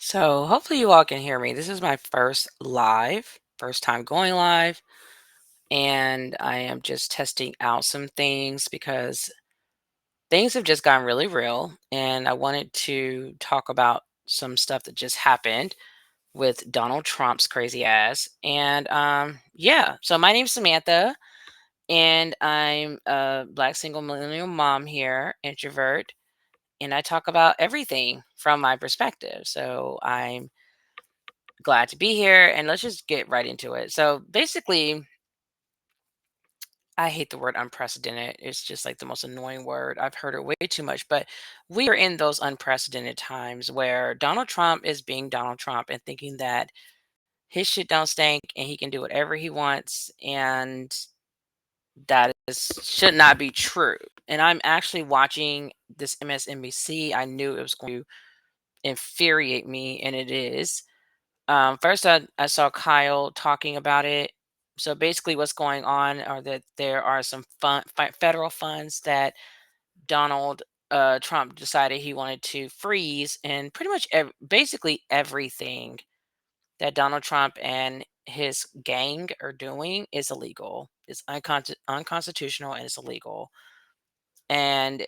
So hopefully you all can hear me. This is my first time going live, and I am just testing out some things because things have just gotten really real, and I wanted to talk about some stuff that just happened with Donald Trump's crazy ass. And yeah, so my name's Samantha, and I'm a black single millennial mom here, introvert, and I talk about everything from my perspective. So I'm glad to be here, and let's just get right into it. So basically, I hate the word unprecedented. It's just like the most annoying word. I've heard it way too much, but we are in those unprecedented times where Donald Trump is being Donald Trump and thinking that his shit don't stink and he can do whatever he wants, and that is should not be true. And I'm actually watching this MSNBC. I knew it was going to infuriate me, and it is. First, I saw Kyle talking about it. So basically, what's going on are that there are some federal funds that Donald Trump decided he wanted to freeze, and pretty much basically everything that Donald Trump and his gang are doing is illegal. It's unconstitutional and it's illegal. And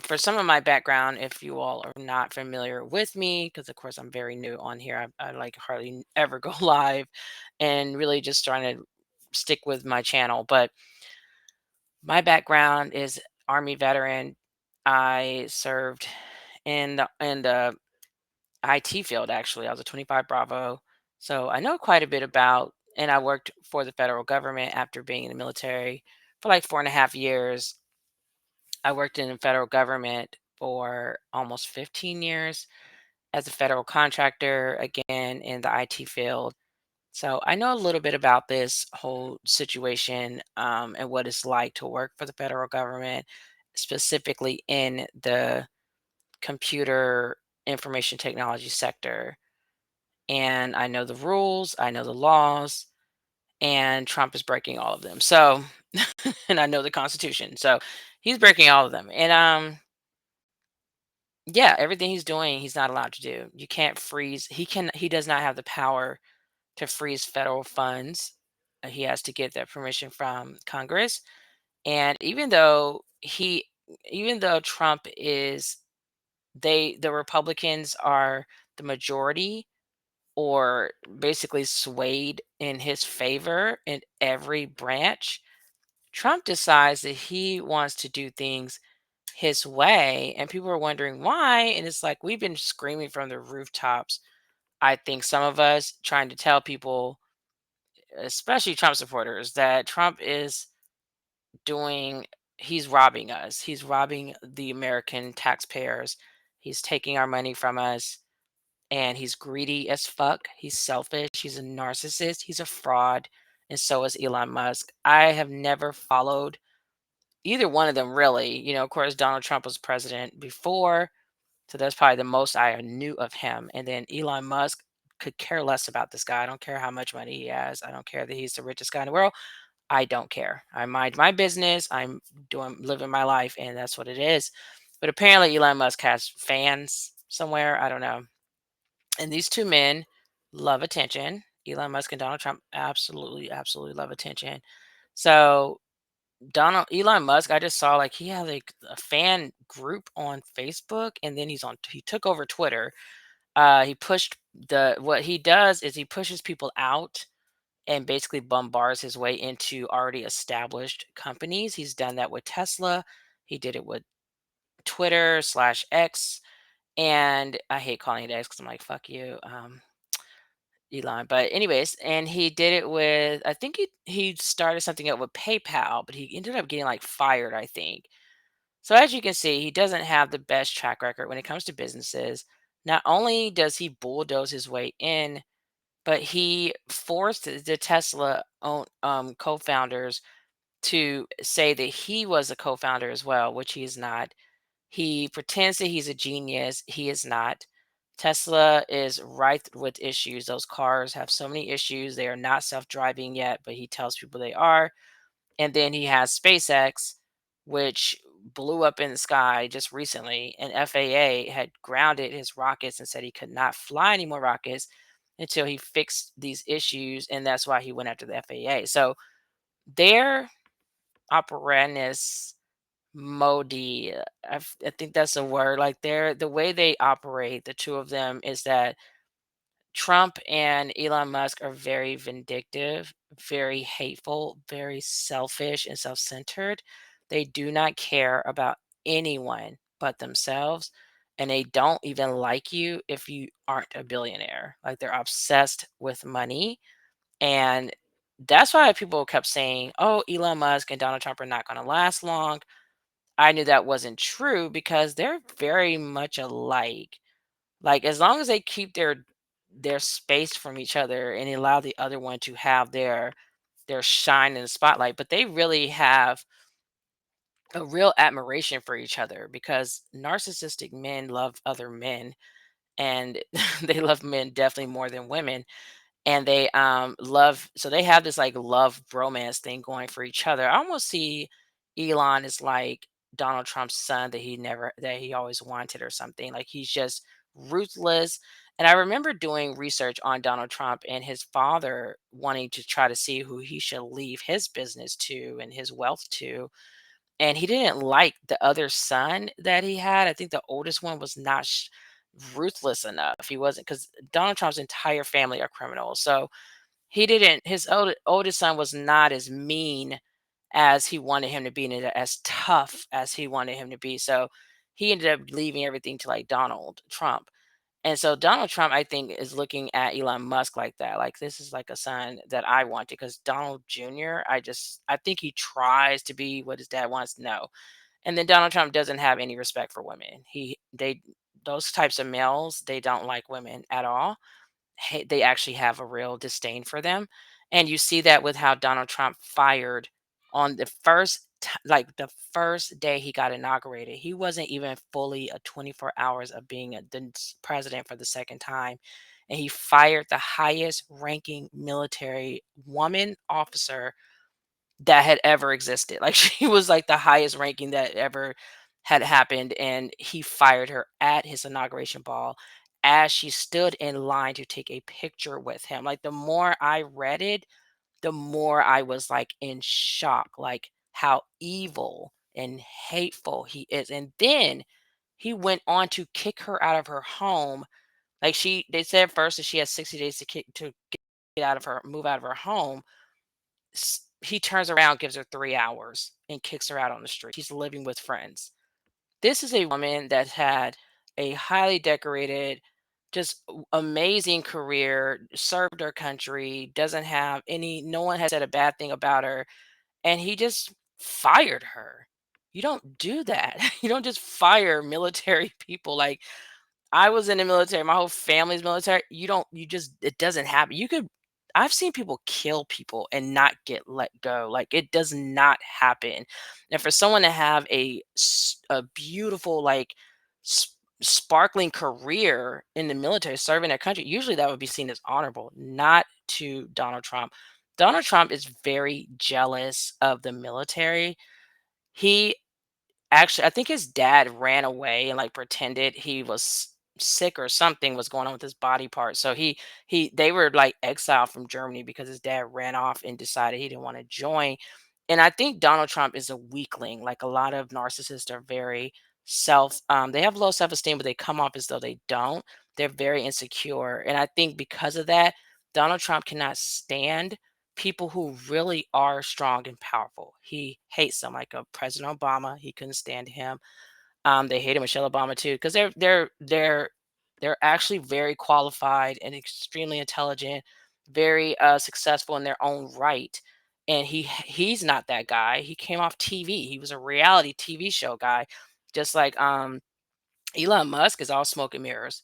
for some of my background, if you all are not familiar with me, because of course I'm very new on here, I like hardly ever go live and really just trying to stick with my channel. But my background is Army veteran. I served in the IT field. Actually, I was a 25 Bravo, so I know quite a bit about. And I worked for the federal government after being in the military for like 4.5 years. I worked in the federal government for almost 15 years as a federal contractor, again in the IT field. So I know a little bit about this whole situation, and what it's like to work for the federal government, specifically in the computer information technology sector. And I know the rules, I know the laws, and Trump is breaking all of them. So, and I know the Constitution. So he's breaking all of them. And yeah, everything he's doing, he's not allowed to do. You can't freeze. He does not have the power to freeze federal funds. He has to get that permission from Congress. And even though Trump is the Republicans are the majority, or basically swayed in his favor in every branch, Trump decides that he wants to do things his way, and people are wondering why. And it's like we've been screaming from the rooftops. I think some of us trying to tell people, especially Trump supporters, that Trump is doing he's robbing us. He's robbing the American taxpayers. He's taking our money from us, and he's greedy as fuck. He's selfish. He's a narcissist. He's a fraud, and so is Elon Musk. I have never followed either one of them really. Of course, Donald Trump was president before, so that's probably the most I knew of him. And then Elon Musk, could care less about this guy. I don't care how much money he has. I don't care that he's the richest guy in the world. I don't care. I mind my business. I'm living my life, and that's what it is. But apparently, Elon Musk has fans somewhere. I don't know. And these two men love attention. Elon Musk and Donald Trump absolutely, absolutely love attention. So Elon Musk, I just saw like he had like a fan group on Facebook, and then he took over Twitter. He pushed the what he does is he pushes people out and basically bombards his way into already established companies. He's done that with Tesla. He did it with Twitter slash X. And I hate calling it X because I'm like, fuck you, Elon. But anyways, and he did it with, I think he started something up with PayPal, but he ended up getting like fired, I think. So as you can see, he doesn't have the best track record when it comes to businesses. Not only does he bulldoze his way in, but he forced the Tesla co-founders to say that he was a co-founder as well, which he is not. He pretends that he's a genius. He is not. Tesla is rife with issues. Those cars have so many issues. They are not self-driving yet, but he tells people they are. And then he has SpaceX, which blew up in the sky just recently, and FAA had grounded his rockets and said he could not fly any more rockets until he fixed these issues, and that's why he went after the FAA. So their operandus modi, I think that's a word. Like the way they operate, the two of them, is that Trump and Elon Musk are very vindictive, very hateful, very selfish and self-centered. They do not care about anyone but themselves, and they don't even like you if you aren't a billionaire. Like they're obsessed with money, and that's why people kept saying, "Oh, Elon Musk and Donald Trump are not going to last long." I knew that wasn't true because they're very much alike. Like, as long as they keep their space from each other and allow the other one to have their shine in the spotlight, but they really have a real admiration for each other because narcissistic men love other men, and they love men definitely more than women, and they love, so they have this like love bromance thing going for each other. I almost see Elon as like Donald Trump's son that he always wanted or something. Like he's just ruthless. And I remember doing research on Donald Trump and his father wanting to try to see who he should leave his business to and his wealth to, and he didn't like the other son that he had. I think the oldest one was not ruthless enough. He wasn't, because Donald Trump's entire family are criminals. So he didn't. His oldest son was not as mean as he wanted him to be, and as tough as he wanted him to be. So he ended up leaving everything to like Donald Trump. And so Donald Trump, I think, is looking at Elon Musk like that. Like this is like a son that I wanted, because Donald Jr., I think he tries to be what his dad wants. No. And then Donald Trump doesn't have any respect for women. Those types of males, they don't like women at all. They actually have a real disdain for them. And you see that with how Donald Trump fired on like the first day he got inaugurated. He wasn't even fully a 24 hours of being president for the second time. And he fired the highest ranking military woman officer that had ever existed. Like she was like the highest ranking that ever had happened, and he fired her at his inauguration ball as she stood in line to take a picture with him. Like the more I read it, the more I was like in shock, like how evil and hateful he is. And then he went on to kick her out of her home. Like they said first that she has 60 days to get out of her move out of her home. He turns around, gives her 3 hours, and kicks her out on the street. She's living with friends. This is a woman that had a highly decorated, just amazing career, served her country, doesn't have any, no one has said a bad thing about her, and he just fired her. You don't do that. You don't just fire military people. Like, I was in the military, my whole family's military. You just, it doesn't happen. I've seen people kill people and not get let go. Like it does not happen. And for someone to have a beautiful, like sparkling career in the military, serving their country, usually that would be seen as honorable, not to Donald Trump. Donald Trump is very jealous of the military. He Actually, I think his dad ran away and, like, pretended he was sick or something was going on with his body part. So they were, like, exiled from Germany because his dad ran off and decided he didn't wanna join. And I think Donald Trump is a weakling. Like, a lot of narcissists are very they have low self-esteem, but they come off as though they don't. They're very insecure, and I think because of that, Donald Trump cannot stand people who really are strong and powerful. He hates them, like President Obama. He couldn't stand him. They hated Michelle Obama too because they're actually very qualified and extremely intelligent, very successful in their own right. And he's not that guy. He came off TV. He was a reality TV show guy, just like Elon Musk is all smoke and mirrors.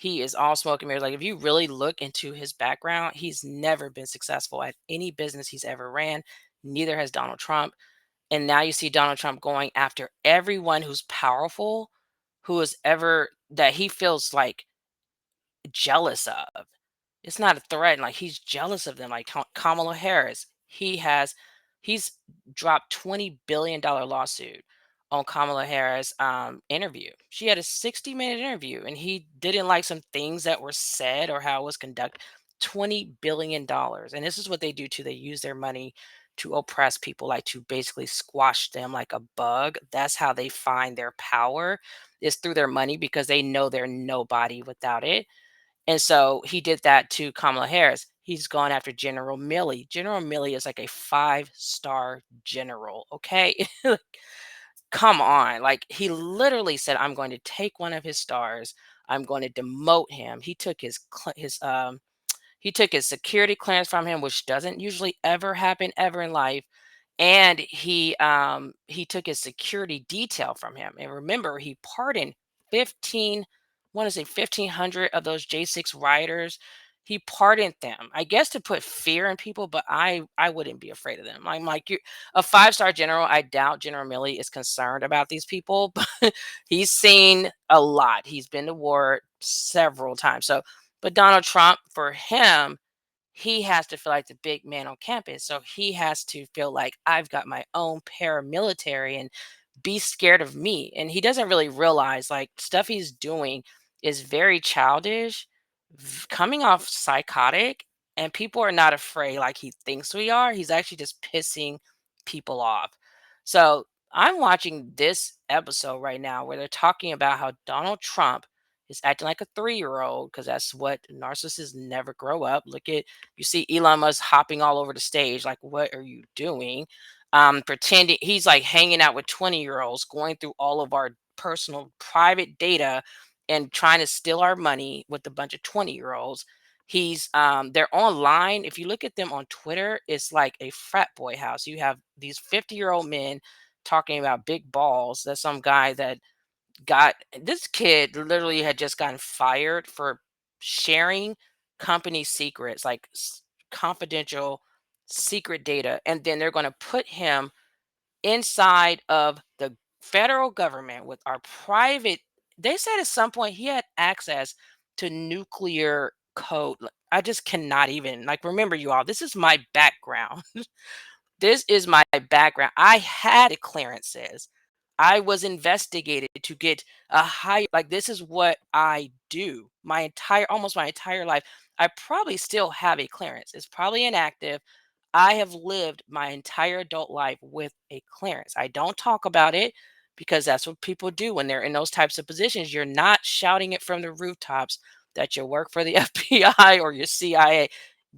He is all smoke and mirrors. Like if you really look into his background, he's never been successful at any business he's ever ran. Neither has Donald Trump. And now you see Donald Trump going after everyone who's powerful, who is ever that he feels like jealous of. It's not a threat. Like he's jealous of them. Like Kamala Harris, he's dropped $20 billion lawsuit on Kamala Harris' interview. She had a 60-minute interview, and he didn't like some things that were said or how it was conducted. $20 billion, and this is what they do too. They use their money to oppress people, like to basically squash them like a bug. That's how they find their power, is through their money, because they know they're nobody without it. And so he did that to Kamala Harris. He's gone after General Milley. General Milley is like a five-star general. Okay. Come on. Like, he literally said, I'm going to take one of his stars. I'm going to demote him. He took his security clearance from him, which doesn't usually ever happen ever in life. And he took his security detail from him. And remember, he pardoned 15, want to say 1,500 of those J6 rioters. He pardoned them, I guess, to put fear in people, but I wouldn't be afraid of them. I'm like, you, a five-star general. I doubt General Milley is concerned about these people, but he's seen a lot. He's been to war several times. So, but Donald Trump, for him, he has to feel like the big man on campus. So he has to feel like, I've got my own paramilitary and be scared of me. And he doesn't really realize, like, stuff he's doing is very childish, coming off psychotic, and people are not afraid like he thinks we are. He's actually just pissing people off. So I'm watching this episode right now where they're talking about how Donald Trump is acting like a 3-year-old, because that's what narcissists never grow up. Look at, you see Elon Musk hopping all over the stage. Like, what are you doing? Pretending he's like hanging out with 20-year-olds, going through all of our personal private data and trying to steal our money with a bunch of 20-year-olds. They're online. If you look at them on Twitter, it's like a frat boy house. You have these 50-year-old men talking about big balls. That's some guy that got, this kid literally had just gotten fired for sharing company secrets, like confidential secret data, and then they're going to put him inside of the federal government with our private. They said at some point he had access to nuclear code. I just cannot even, like, remember, you all, this is my background. This is my background. I had clearances. I was investigated to get a high, like, this is what I do. My entire, almost my entire life. I probably still have a clearance. It's probably inactive. I have lived my entire adult life with a clearance. I don't talk about it because that's what people do when they're in those types of positions. You're not shouting it from the rooftops that you work for the FBI or your CIA.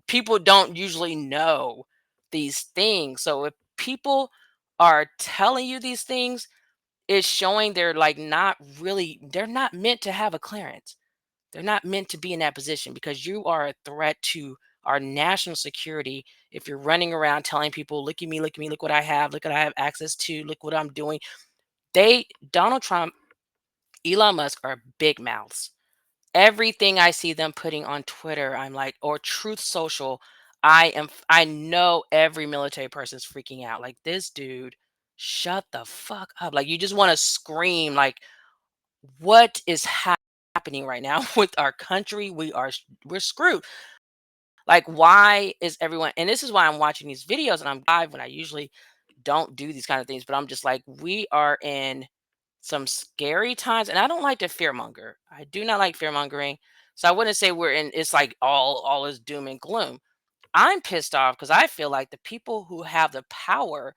People don't usually know these things. So if people are telling you these things, it's showing they're like not really, they're not meant to have a clearance. They're not meant to be in that position, because you are a threat to our national security if you're running around telling people, look at me, look what I have, look what I have access to, look what I'm doing. Donald Trump, Elon Musk are big mouths. Everything I see them putting on Twitter, I'm like, or Truth Social, I know every military person is freaking out. Like, this dude, shut the fuck up. Like, you just want to scream, like, what is happening right now with our country? We're screwed. Like, why is everyone, and this is why I'm watching these videos and I'm live when I usually don't do these kind of things, but I'm just like, we are in some scary times, and I don't like to fearmonger. I do not like fear mongering. So I wouldn't say we're in, it's like all is doom and gloom. I'm pissed off because I feel like the people who have the power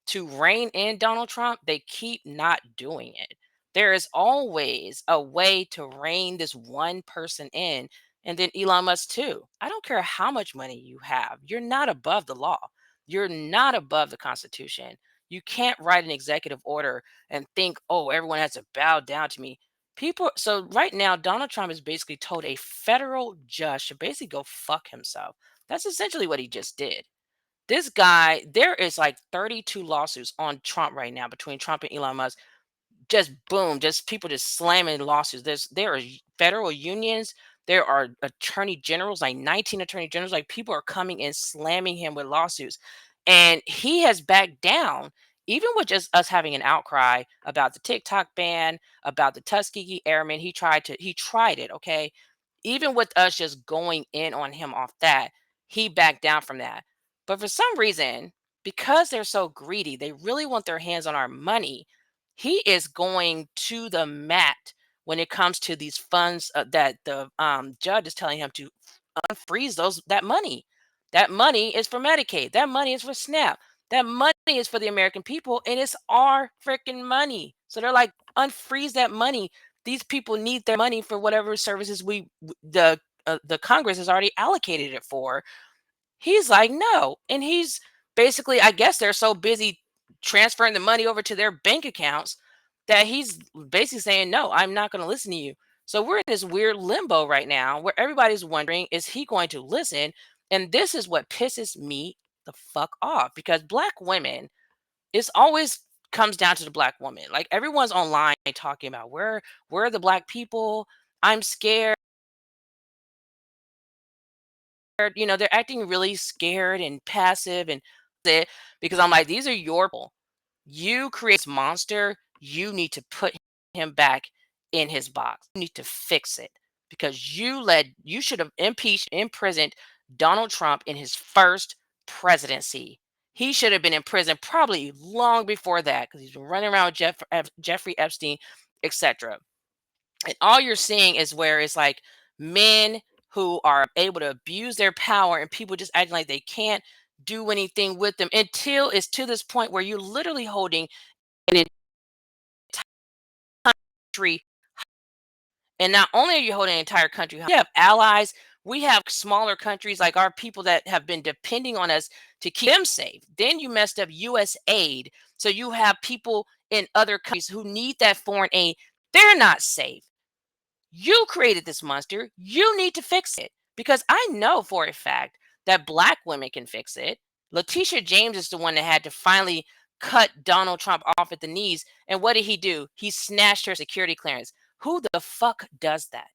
to rein in Donald Trump, they keep not doing it. There is always a way to rein this one person in, and then Elon Musk too. I don't care how much money you have. You're not above the law. You're not above the Constitution. You can't write an executive order and think, oh, everyone has to bow down to me. People, so right now, Donald Trump has basically told a federal judge to basically go fuck himself. That's essentially what he just did. This guy, there is like 32 lawsuits on Trump right now between Trump and Elon Musk. Just boom, just people just slamming lawsuits. There are federal unions, there are attorney generals, like 19 attorney generals. Like, people are coming and slamming him with lawsuits. And he has backed down, even with just us having an outcry about the TikTok ban, about the Tuskegee Airmen. He tried it, okay? Even with us just going in on him off that, he backed down from that. But for some reason, because they're so greedy, they really want their hands on our money. He is going to the mat when it comes to these funds that the judge is telling him to unfreeze those that money. That money is for Medicaid. That money is for SNAP. That money is for the American people, and it's our freaking money. So they're like, unfreeze that money. These people need their money for whatever services the Congress has already allocated it for. He's like, "No." And he's basically, I guess they're so busy transferring the money over to their bank accounts that he's basically saying, "No, I'm not going to listen to you." So we're in this weird limbo right now where everybody's wondering, is he going to listen? And this is what pisses me the fuck off, because black women, it's always comes down to the black woman. Like, everyone's online talking about where are the black people? I'm scared. They're acting really scared and passive and it, because I'm like, these are your people. You create this monster. You need to put him back in his box. You need to fix it, because you should have impeached, imprisoned Donald Trump in his first presidency. He should have been in prison probably long before that, because he's been running around with Jeffrey Epstein, etc. And all you're seeing is where it's like men who are able to abuse their power, and people just acting like they can't do anything with them, until it's to this point where you're literally holding an entire country. And not only are you holding an entire country, you have allies. We have smaller countries like our people that have been depending on us to keep them safe. Then you messed up US aid. So you have people in other countries who need that foreign aid. They're not safe. You created this monster. You need to fix it, because I know for a fact that black women can fix it. Letitia James is the one that had to finally cut Donald Trump off at the knees. And what did he do? He snatched her security clearance. Who the fuck does that?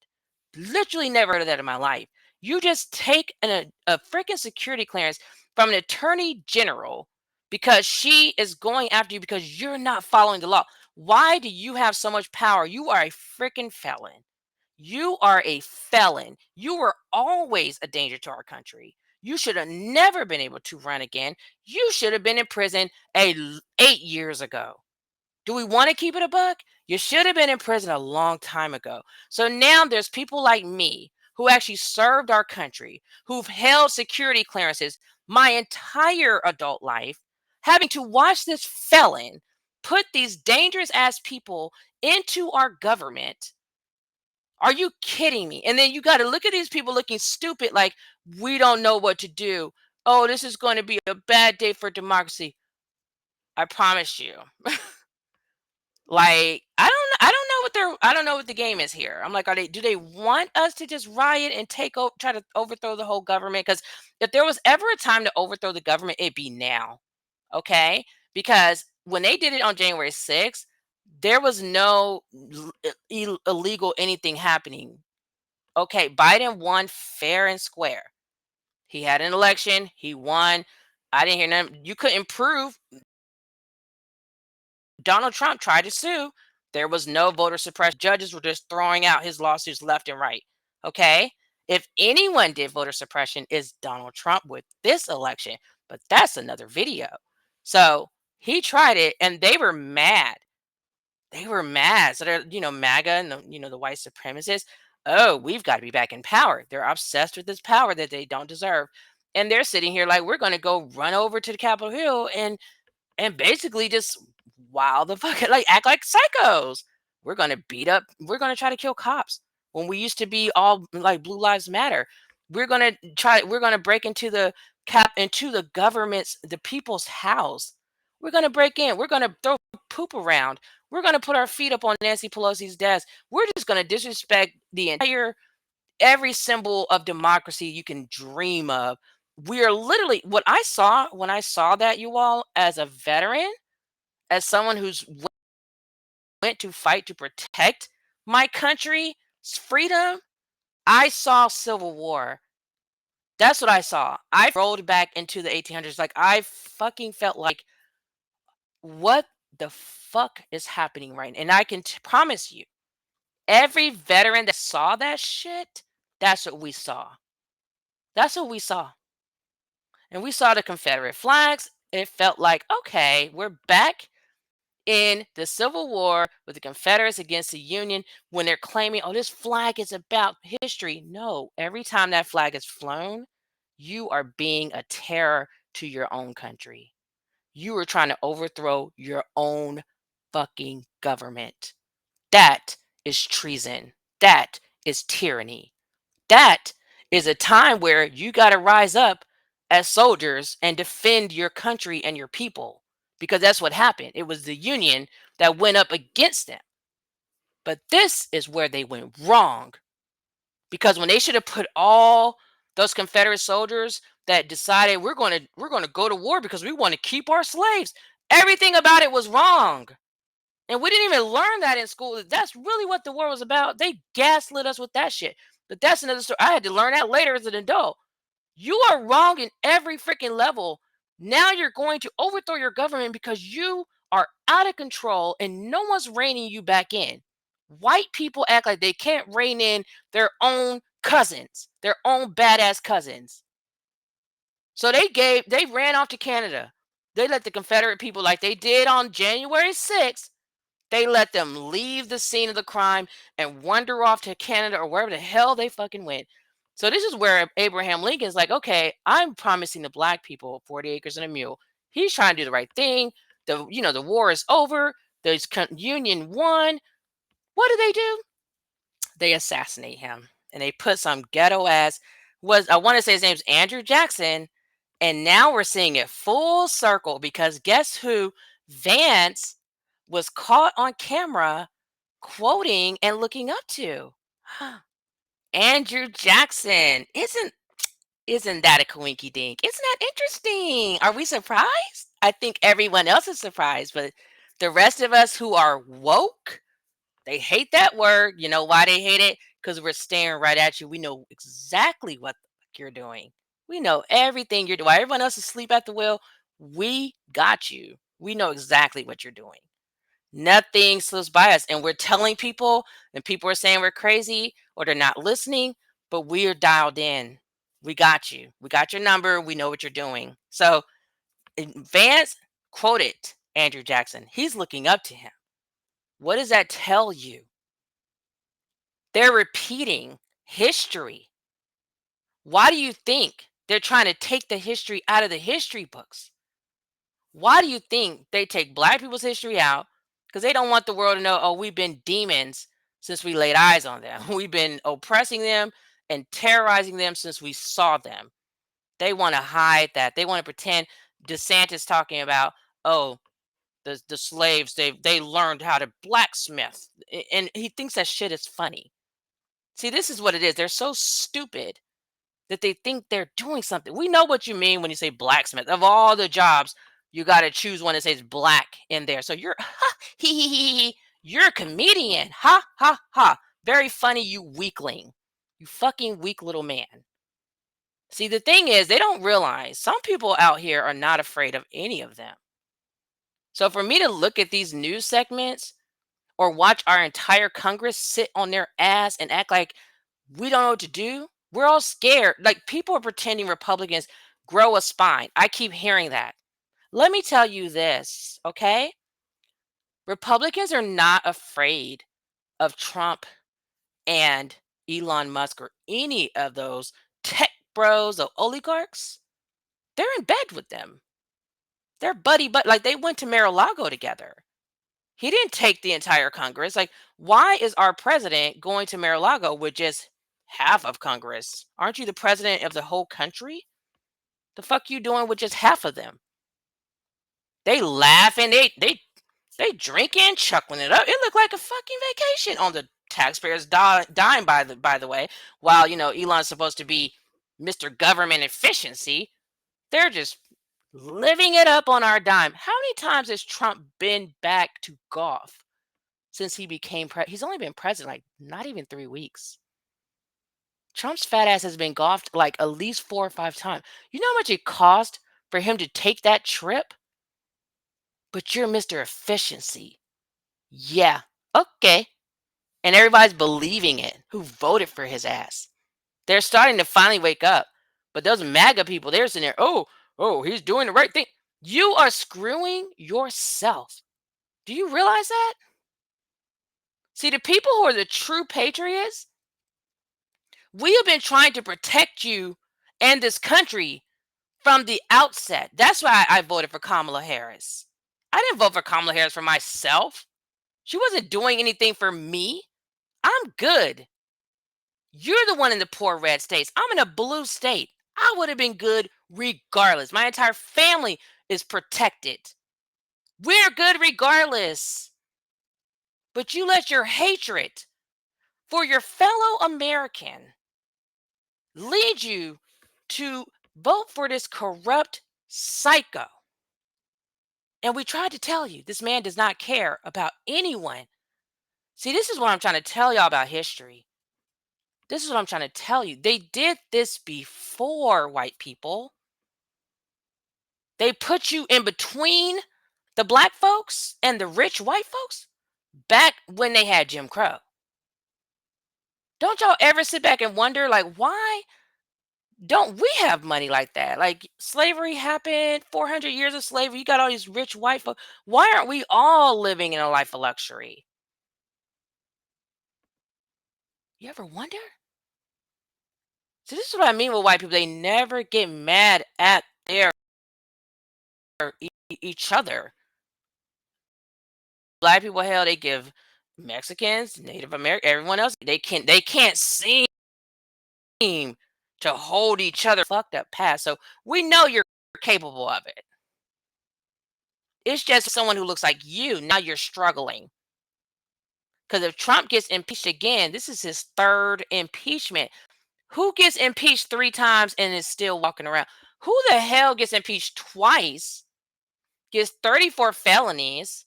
Literally never heard of that in my life. You just take a freaking security clearance from an attorney general because she is going after you because you're not following the law. Why do you have so much power? You are a freaking felon. You are a felon. You were always a danger to our country. You should have never been able to run again. You should have been in prison 8 years ago. Do we want to keep it a buck? You should have been in prison a long time ago. So now there's people like me who actually served our country, who've held security clearances my entire adult life, having to watch this felon put these dangerous ass people into our government. Are you kidding me? And then you got to look at these people looking stupid, like, we don't know what to do. Oh, this is going to be a bad day for democracy. I promise you. Like, I don't know what the game is here. I'm like, do they want us to just riot and try to overthrow the whole government? Because if there was ever a time to overthrow the government, it'd be now. Okay? Because when they did it on January 6th, there was no illegal anything happening. Okay, Biden won fair and square. He had an election, he won. I didn't hear none. You couldn't prove. Donald Trump tried to sue. There was no voter suppression. Judges were just throwing out his lawsuits left and right. Okay. If anyone did voter suppression, is Donald Trump with this election. But that's another video. So he tried it and they were mad. They were mad. So they're, MAGA and the white supremacists. Oh, we've got to be back in power. They're obsessed with this power that they don't deserve. And they're sitting here like, we're going to go run over to the Capitol Hill and basically just wow the fuck like act like psychos. We're gonna try to kill cops when we used to be all like Blue Lives Matter. We're gonna break into the government's, the people's house. We're gonna break in, we're gonna throw poop around, we're gonna put our feet up on Nancy Pelosi's desk. We're just gonna disrespect the entire every symbol of democracy you can dream of. We are literally what I saw when I saw that, you all, as a veteran, as someone who's went to fight to protect my country's freedom, I saw civil war. That's what I saw. I rolled back into the 1800s. Like, I fucking felt like, what the fuck is happening right now? And I can promise you, every veteran that saw that shit, that's what we saw. That's what we saw. And we saw the Confederate flags. It felt like, okay, we're back in the Civil War with the Confederates against the Union when they're claiming, oh, this flag is about history. No, every time that flag is flown, you are being a terror to your own country. You are trying to overthrow your own fucking government. That is treason. That is tyranny. That is a time where you got to rise up as soldiers and defend your country and your people because that's what happened. It was the Union that went up against them. But this is where they went wrong because when they should have put all those Confederate soldiers that decided we're going to go to war because we want to keep our slaves, everything about it was wrong. And we didn't even learn that in school. That's really what the war was about. They gaslit us with that shit. But that's another story. I had to learn that later as an adult. You are wrong in every freaking level. Now you're going to overthrow your government because you are out of control and no one's reining you back in. White people act like they can't rein in their own cousins, their own badass cousins. So they ran off to Canada. They let the Confederate people, like they did on January 6th, they let them leave the scene of the crime and wander off to Canada or wherever the hell they fucking went. So this is where Abraham Lincoln's like, okay, I'm promising the black people 40 acres and a mule. He's trying to do the right thing. The war is over. The Union won. What do? They assassinate him and they put some ghetto ass, was I want to say his name's Andrew Jackson. And now we're seeing it full circle because guess who Vance was caught on camera quoting and looking up to? Andrew Jackson. Isn't that a coinky dink? Isn't that interesting? Are we surprised? I think everyone else is surprised, but the rest of us who are woke, they hate that word. You know why they hate it? Because we're staring right at you. We know exactly what the fuck you're doing. We know everything you're doing. While everyone else is asleep at the wheel, we got you. We know exactly what you're doing. Nothing slips by us. And we're telling people, and people are saying we're crazy or they're not listening, but we are dialed in. We got you. We got your number. We know what you're doing. So Vance quoted Andrew Jackson. He's looking up to him. What does that tell you? They're repeating history. Why do you think they're trying to take the history out of the history books? Why do you think they take black people's history out? Because they don't want the world to know, oh, we've been demons since we laid eyes on them. We've been oppressing them and terrorizing them since we saw them. They want to hide that. They want to pretend DeSantis talking about, oh, the slaves, they learned how to blacksmith. And he thinks that shit is funny. See, this is what it is. They're so stupid that they think they're doing something. We know what you mean when you say blacksmith. Of all the jobs, you got to choose one that says black in there. So you're he. You're a comedian. Ha ha ha. Very funny, you weakling. You fucking weak little man. See, the thing is, they don't realize some people out here are not afraid of any of them. So for me to look at these news segments or watch our entire Congress sit on their ass and act like we don't know what to do. We're all scared. Like people are pretending Republicans grow a spine. I keep hearing that. Let me tell you this, okay? Republicans are not afraid of Trump and Elon Musk or any of those tech bros or oligarchs. They're in bed with them. They're buddy, but like they went to Mar-a-Lago together. He didn't take the entire Congress. Like, why is our president going to Mar-a-Lago with just half of Congress? Aren't you the president of the whole country? The fuck you doing with just half of them? They laughing, they drinking, chuckling it up. It looked like a fucking vacation on the taxpayers' dime. By the way, while Elon's supposed to be Mr. Government Efficiency, they're just living it up on our dime. How many times has Trump been back to golf? Since he became he's only been president like not even 3 weeks. Trump's fat ass has been golfed like at least 4 or 5 times. You know how much it cost for him to take that trip? But you're Mr. Efficiency. Yeah. Okay. And everybody's believing it who voted for his ass. They're starting to finally wake up. But those MAGA people, they're sitting there, oh, he's doing the right thing. You are screwing yourself. Do you realize that? See, the people who are the true patriots, we have been trying to protect you and this country from the outset. That's why I voted for Kamala Harris. I didn't vote for Kamala Harris for myself. She wasn't doing anything for me. I'm good. You're the one in the poor red states. I'm in a blue state. I would have been good regardless. My entire family is protected. We're good regardless. But you let your hatred for your fellow American lead you to vote for this corrupt psycho. And we tried to tell you this man does not care about anyone. See, this is what I'm trying to tell y'all about history. This is what I'm trying to tell you. They did this before, white people. They put you in between the black folks and the rich white folks back when they had Jim Crow. Don't y'all ever sit back and wonder, like, why don't we have money like that? Like, slavery happened, 400 years of slavery. You got all these rich white folks. Why aren't we all living in a life of luxury? You ever wonder? So this is what I mean with white people. They never get mad at their each other. Black people, hell, they give Mexicans, Native American, everyone else. They can't seem to hold each other fucked up past. So we know you're capable of it. It's just someone who looks like you. Now you're struggling. Because if Trump gets impeached again, this is his third impeachment. Who gets impeached 3 times and is still walking around? Who the hell gets impeached twice, gets 34 felonies?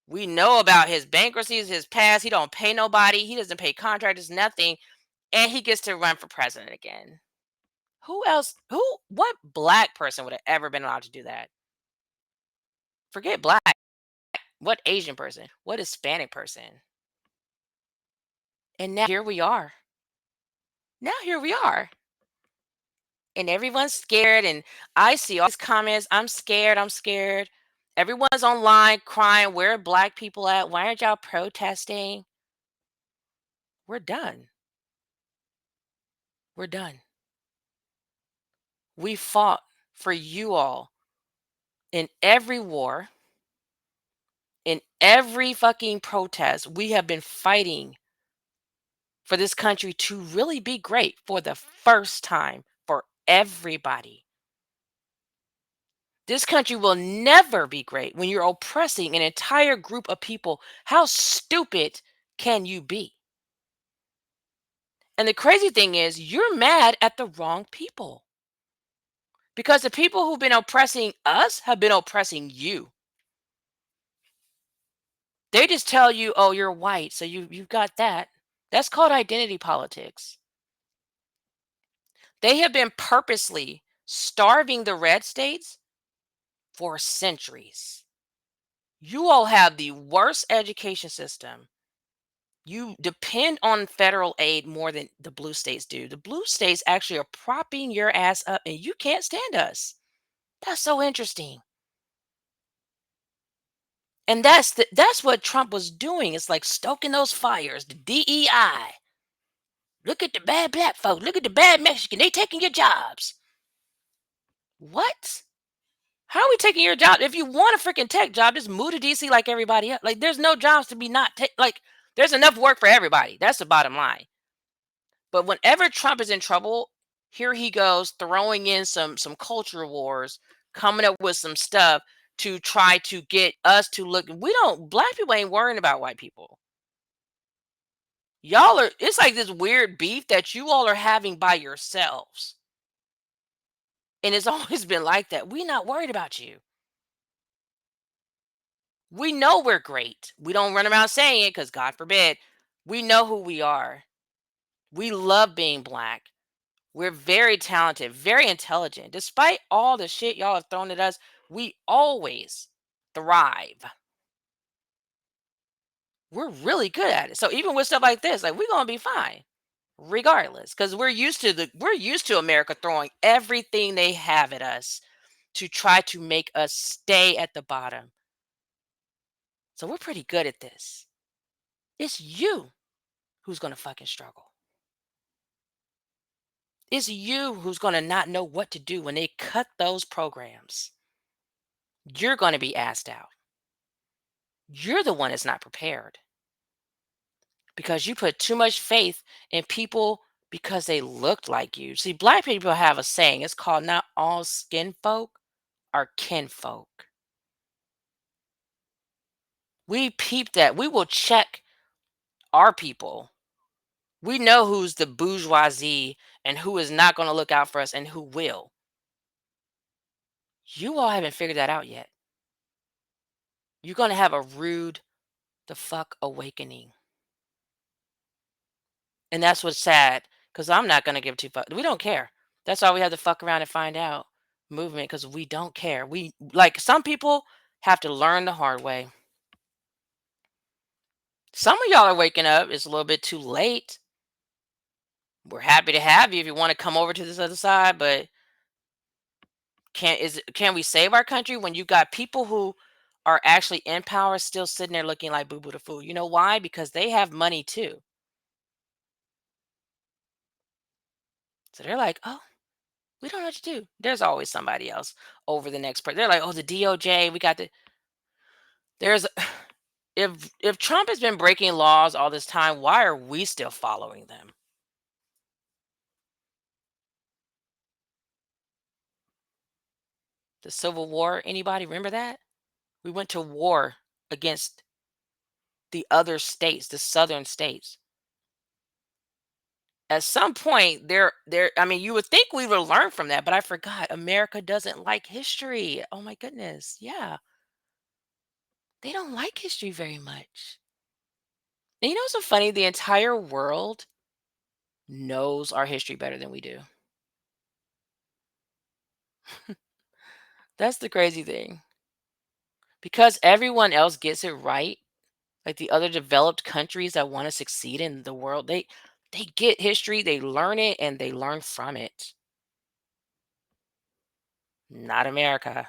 We know about his bankruptcies, his past. He don't pay nobody. He doesn't pay contractors, nothing. And he gets to run for president again. Who else? What black person would have ever been allowed to do that? Forget black. What Asian person? What Hispanic person? And now here we are. Now here we are. And everyone's scared. And I see all these comments. I'm scared. I'm scared. Everyone's online crying. Where are black people at? Why aren't y'all protesting? We're done. We're done. We fought for you all in every war, in every fucking protest. We have been fighting for this country to really be great for the first time for everybody. This country will never be great when you're oppressing an entire group of people. How stupid can you be? And the crazy thing is, you're mad at the wrong people because the people who've been oppressing us have been oppressing you. They just tell you, oh, you're white, so you've got that. That's called identity politics. They have been purposely starving the red states for centuries. You all have the worst education system. You depend on federal aid more than the blue states do. The blue states actually are propping your ass up and you can't stand us. That's so interesting. And that's what Trump was doing. It's like stoking those fires, the DEI. Look at the bad black folks. Look at the bad Mexican. They taking your jobs. What? How are we taking your job? If you want a freaking tech job, just move to DC like everybody else. Like, there's no jobs to be not like there's enough work for everybody. That's the bottom line. But whenever Trump is in trouble, here he goes throwing in some culture wars, coming up with some stuff to try to get us to look. We don't black people ain't worrying about white people. Y'all are it's like this weird beef that you all are having by yourselves. And it's always been like that. We're not worried about you. We know we're great. We don't run around saying it because God forbid. We know who we are. We love being black. We're very talented, very intelligent. Despite all the shit y'all have thrown at us, we always thrive. We're really good at it. So even with stuff like this, like we're gonna be fine, regardless, because we're used to America throwing everything they have at us to try to make us stay at the bottom. So we're pretty good at this. It's you who's going to fucking struggle. It's you who's going to not know what to do when they cut those programs. You're going to be asked out. You're the one that's not prepared because you put too much faith in people because they looked like you. See, black people have a saying. It's called not all skin folk are kinfolk. We peep that. We will check our people. We know who's the bourgeoisie and who is not going to look out for us and who will. You all haven't figured that out yet. You're going to have a rude the fuck awakening. And that's what's sad because I'm not going to give two fuck. We don't care. That's why we have to fuck around and find out movement because we don't care. We like some people have to learn the hard way. Some of y'all are waking up. It's a little bit too late. We're happy to have you if you want to come over to this other side, but can we save our country when you got people who are actually in power still sitting there looking like boo boo the fool? You know why? Because they have money too. So they're like, oh, we don't know what to do. There's always somebody else over the next person. They're like, oh, the DOJ, we got the there's if Trump has been breaking laws all this time, why are we still following them? The Civil War, anybody remember that? We went to war against the other states, the southern states. At some point, there I mean, you would think we would learn from that, but I forgot America doesn't like history. Oh my goodness. Yeah. They don't like history very much. And you know what's so funny? The entire world knows our history better than we do. That's the crazy thing. Because everyone else gets it right, like the other developed countries that want to succeed in the world, they get history, they learn it, and they learn from it. Not America.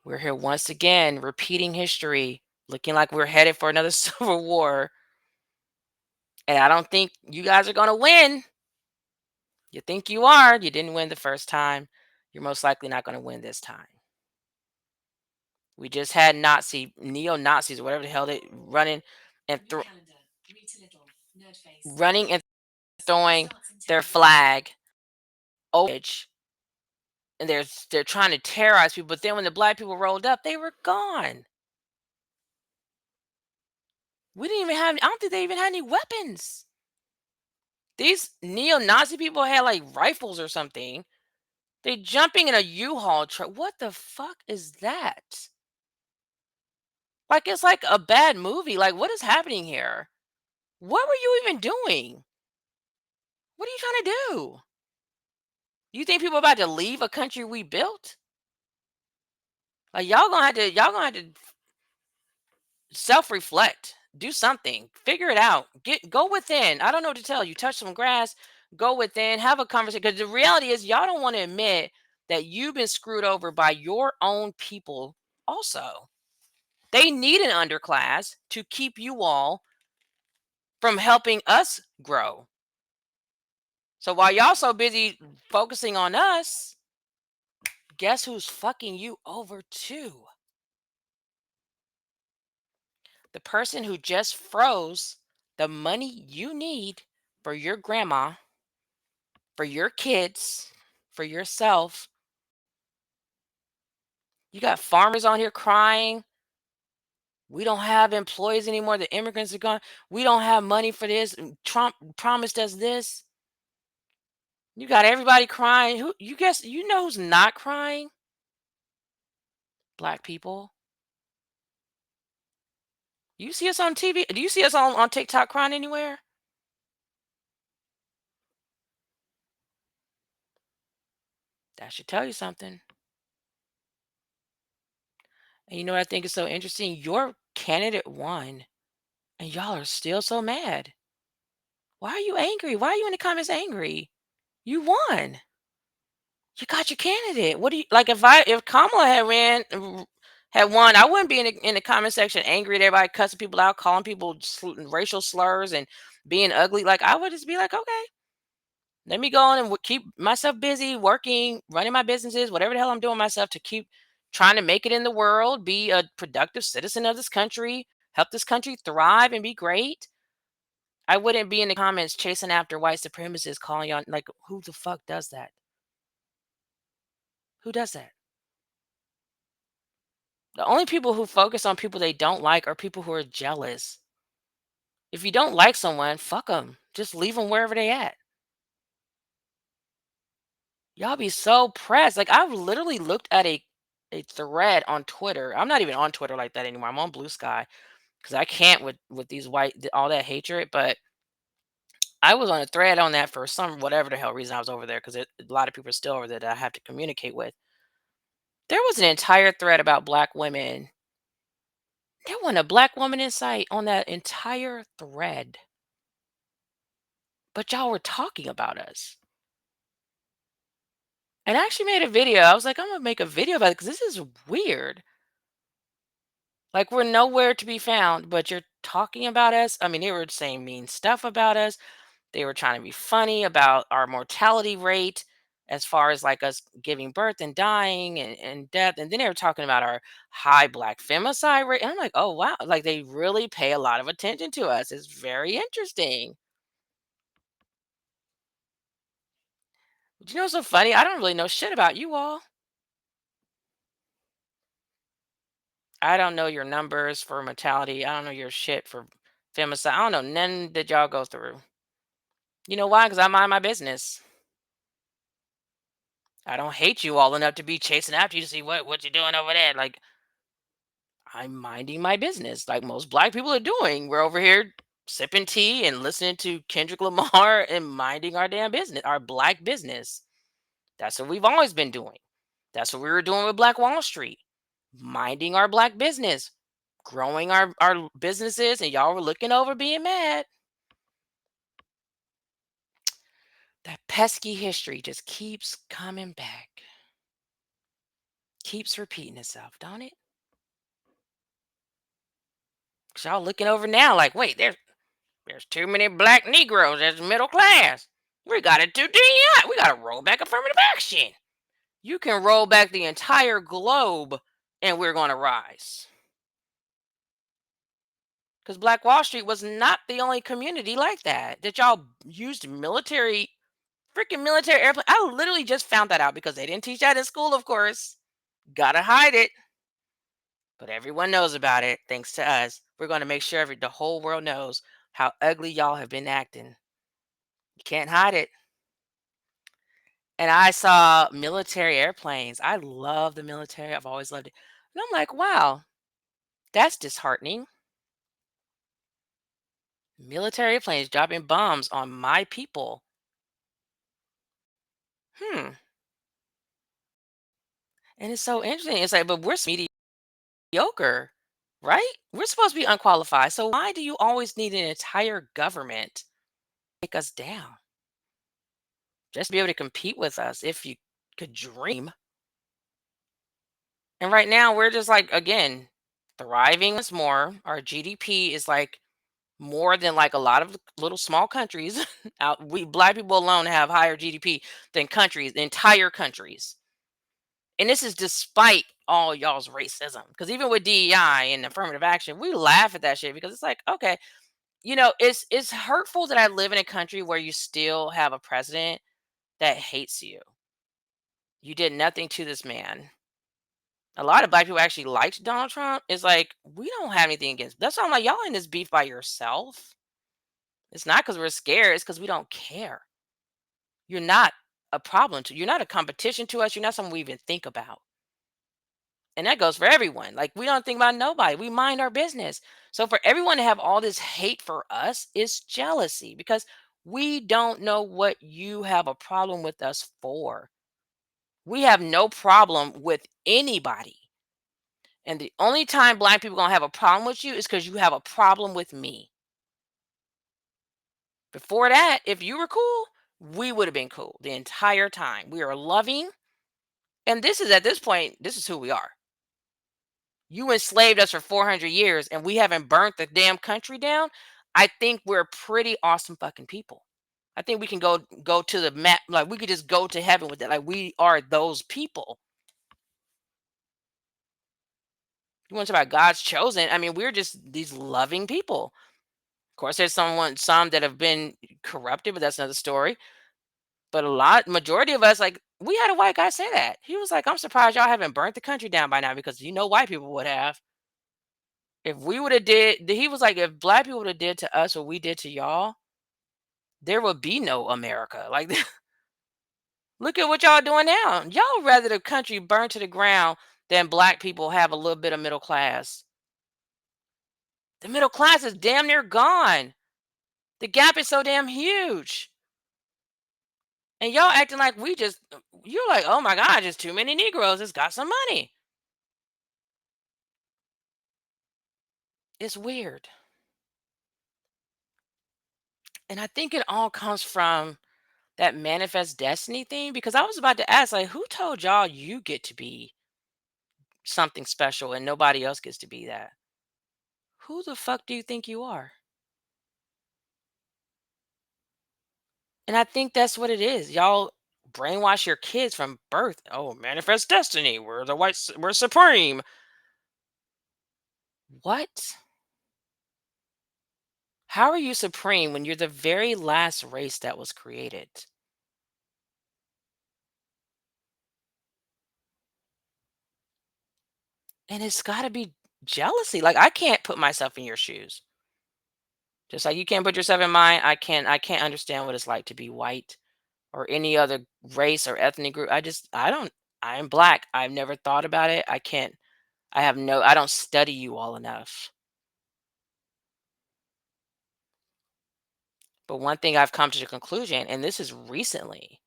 We're here once again, repeating history, looking like we're headed for another civil war. And I don't think you guys are going to win. You think you are. You didn't win the first time. You're most likely not going to win this time. We just had neo Nazis, whatever the hell they and running and throwing their flag over, and they're trying to terrorize people. But then when the black people rolled up, they were gone. We didn't even have. I don't think they even had any weapons. These neo-Nazi people had like rifles or something. They jumping in a U-Haul truck. What the fuck is that? Like it's like a bad movie. Like what is happening here? What were you even doing? What are you trying to do? You think people about to leave a country we built? Like y'all gonna have to self-reflect. Do something. Figure it out. Go within. I don't know what to tell you. Touch some grass. Go within. Have a conversation. Because the reality is, y'all don't want to admit that you've been screwed over by your own people. Also, they need an underclass to keep you all from helping us grow. So while y'all so busy focusing on us, guess who's fucking you over too? The person who just froze the money you need for your grandma, for your kids, for yourself. You got farmers on here crying. We don't have employees anymore. The immigrants are gone. We don't have money for this. Trump promised us this. You got everybody crying. Who you guess you know who's not crying? Black people. You see us on TV? Do you see us on TikTok crying anywhere? That should tell you something. And you know what I think is so interesting? Your candidate won, and y'all are still so mad. Why are you angry? Why are you in the comments angry? You won. You got your candidate. What do you like? If Kamala Had one, I wouldn't be in the comment section angry at everybody, cussing people out, calling people racial slurs and being ugly. Like I would just be like, okay, let me go on and keep myself busy, working, running my businesses, whatever the hell I'm doing myself to keep trying to make it in the world, be a productive citizen of this country, help this country thrive and be great. I wouldn't be in the comments chasing after white supremacists, calling on like who the fuck does that? Who does that? The only people who focus on people they don't like are people who are jealous. If you don't like someone, fuck them. Just leave them wherever they at. Y'all be so pressed. Like I've literally looked at a thread on Twitter. I'm not even on Twitter like that anymore. I'm on Blue Sky because I can't with these all that hatred. But I was on a thread on that for some whatever the hell reason I was over there because a lot of people are still over there that I have to communicate with. There was an entire thread about black women. There wasn't a black woman in sight on that entire thread. But y'all were talking about us. And I actually made a video. I was like, I'm gonna make a video about it because this is weird. Like we're nowhere to be found, but you're talking about us. I mean, they were saying mean stuff about us. They were trying to be funny about our mortality rate as far as like us giving birth and dying and death. And then they were talking about our high black femicide rate. And I'm like, oh wow, like they really pay a lot of attention to us. It's very interesting. But you know what's so funny? I don't really know shit about you all. I don't know your numbers for mortality. I don't know your shit for femicide. I don't know none that y'all go through. You know why? Because I mind my business. I don't hate you all enough to be chasing after you to see what you're doing over there. Like I'm minding my business, like most black people are doing. We're over here sipping tea and listening to Kendrick Lamar and minding our damn business, our black business. That's what we've always been doing. That's what we were doing with Black Wall Street, minding our black business, growing our businesses, and y'all were looking over being mad. That pesky history just keeps coming back, keeps repeating itself, don't it? 'Cause y'all looking over now like, wait, there's too many black Negroes as middle class. We got to do DEI. We got to roll back affirmative action. You can roll back the entire globe and we're going to rise. Because Black Wall Street was not the only community like that. That y'all used freaking military airplane. I literally just found that out because they didn't teach that in school, of course. Gotta hide it. But everyone knows about it thanks to us. We're going to make sure the whole world knows how ugly y'all have been acting. You can't hide it. And I saw military airplanes. I love the military. I've always loved it. And I'm like, wow, that's disheartening. Military planes dropping bombs on my people. Hmm. And it's so interesting. It's like, but we're mediocre, right? We're supposed to be unqualified. So why do you always need an entire government to take us down? Just to be able to compete with us if you could dream. And right now we're just like, again, thriving once more. Our GDP is like more than like a lot of little small countries. Out we black people alone have higher GDP than entire countries. And this is despite all y'all's racism. Because even with DEI and affirmative action, we laugh at that shit because it's like, okay, it's hurtful that I live in a country where you still have a president that hates you. You did nothing to this man. A lot of black people actually liked Donald Trump. It's like we don't have anything against. That's why I'm like, y'all in this beef by yourself. It's not because we're scared. It's because we don't care. You're not a problem to. You're not a competition to us. You're not something we even think about. And that goes for everyone. Like we don't think about nobody. We mind our business. So for everyone to have all this hate for us is jealousy because we don't know what you have a problem with us for. We have no problem with anybody. And the only time black people gonna have a problem with you is because you have a problem with me. Before that, if you were cool, we would have been cool the entire time. We are loving. And this is at this point, this is who we are. You enslaved us for 400 years and we haven't burnt the damn country down. I think we're pretty awesome fucking people. I think we can go to the map, like we could just go to heaven with it. Like we are those people. You want to talk about God's chosen? I mean, we're just these loving people. Of course, there's some that have been corrupted, but that's another story. But a lot, majority of us, like we had a white guy say that. He was like, "I'm surprised y'all haven't burnt the country down by now because white people would have. If we would have did." He was like, "If black people would have did to us what we did to y'all, there would be no America." Like, look at what y'all doing now. Y'all rather the country burn to the ground than black people have a little bit of middle class. The middle class is damn near gone. The gap is so damn huge. And y'all acting like you're like, oh my God, just too many Negroes. It's got some money. It's weird. And I think it all comes from that manifest destiny thing because I was about to ask, like, who told y'all you get to be something special and nobody else gets to be that? Who the fuck do you think you are? And I think that's what it is. Y'all brainwash your kids from birth. Oh, manifest destiny. We're supreme. What? How are you supreme when you're the very last race that was created? And it's got to be jealousy. Like I can't put myself in your shoes. Just like you can't put yourself in mine, I can't understand what it's like to be white or any other race or ethnic group. I don't I am black. I've never thought about it. I don't study you all enough. But one thing I've come to the conclusion, and this is recently,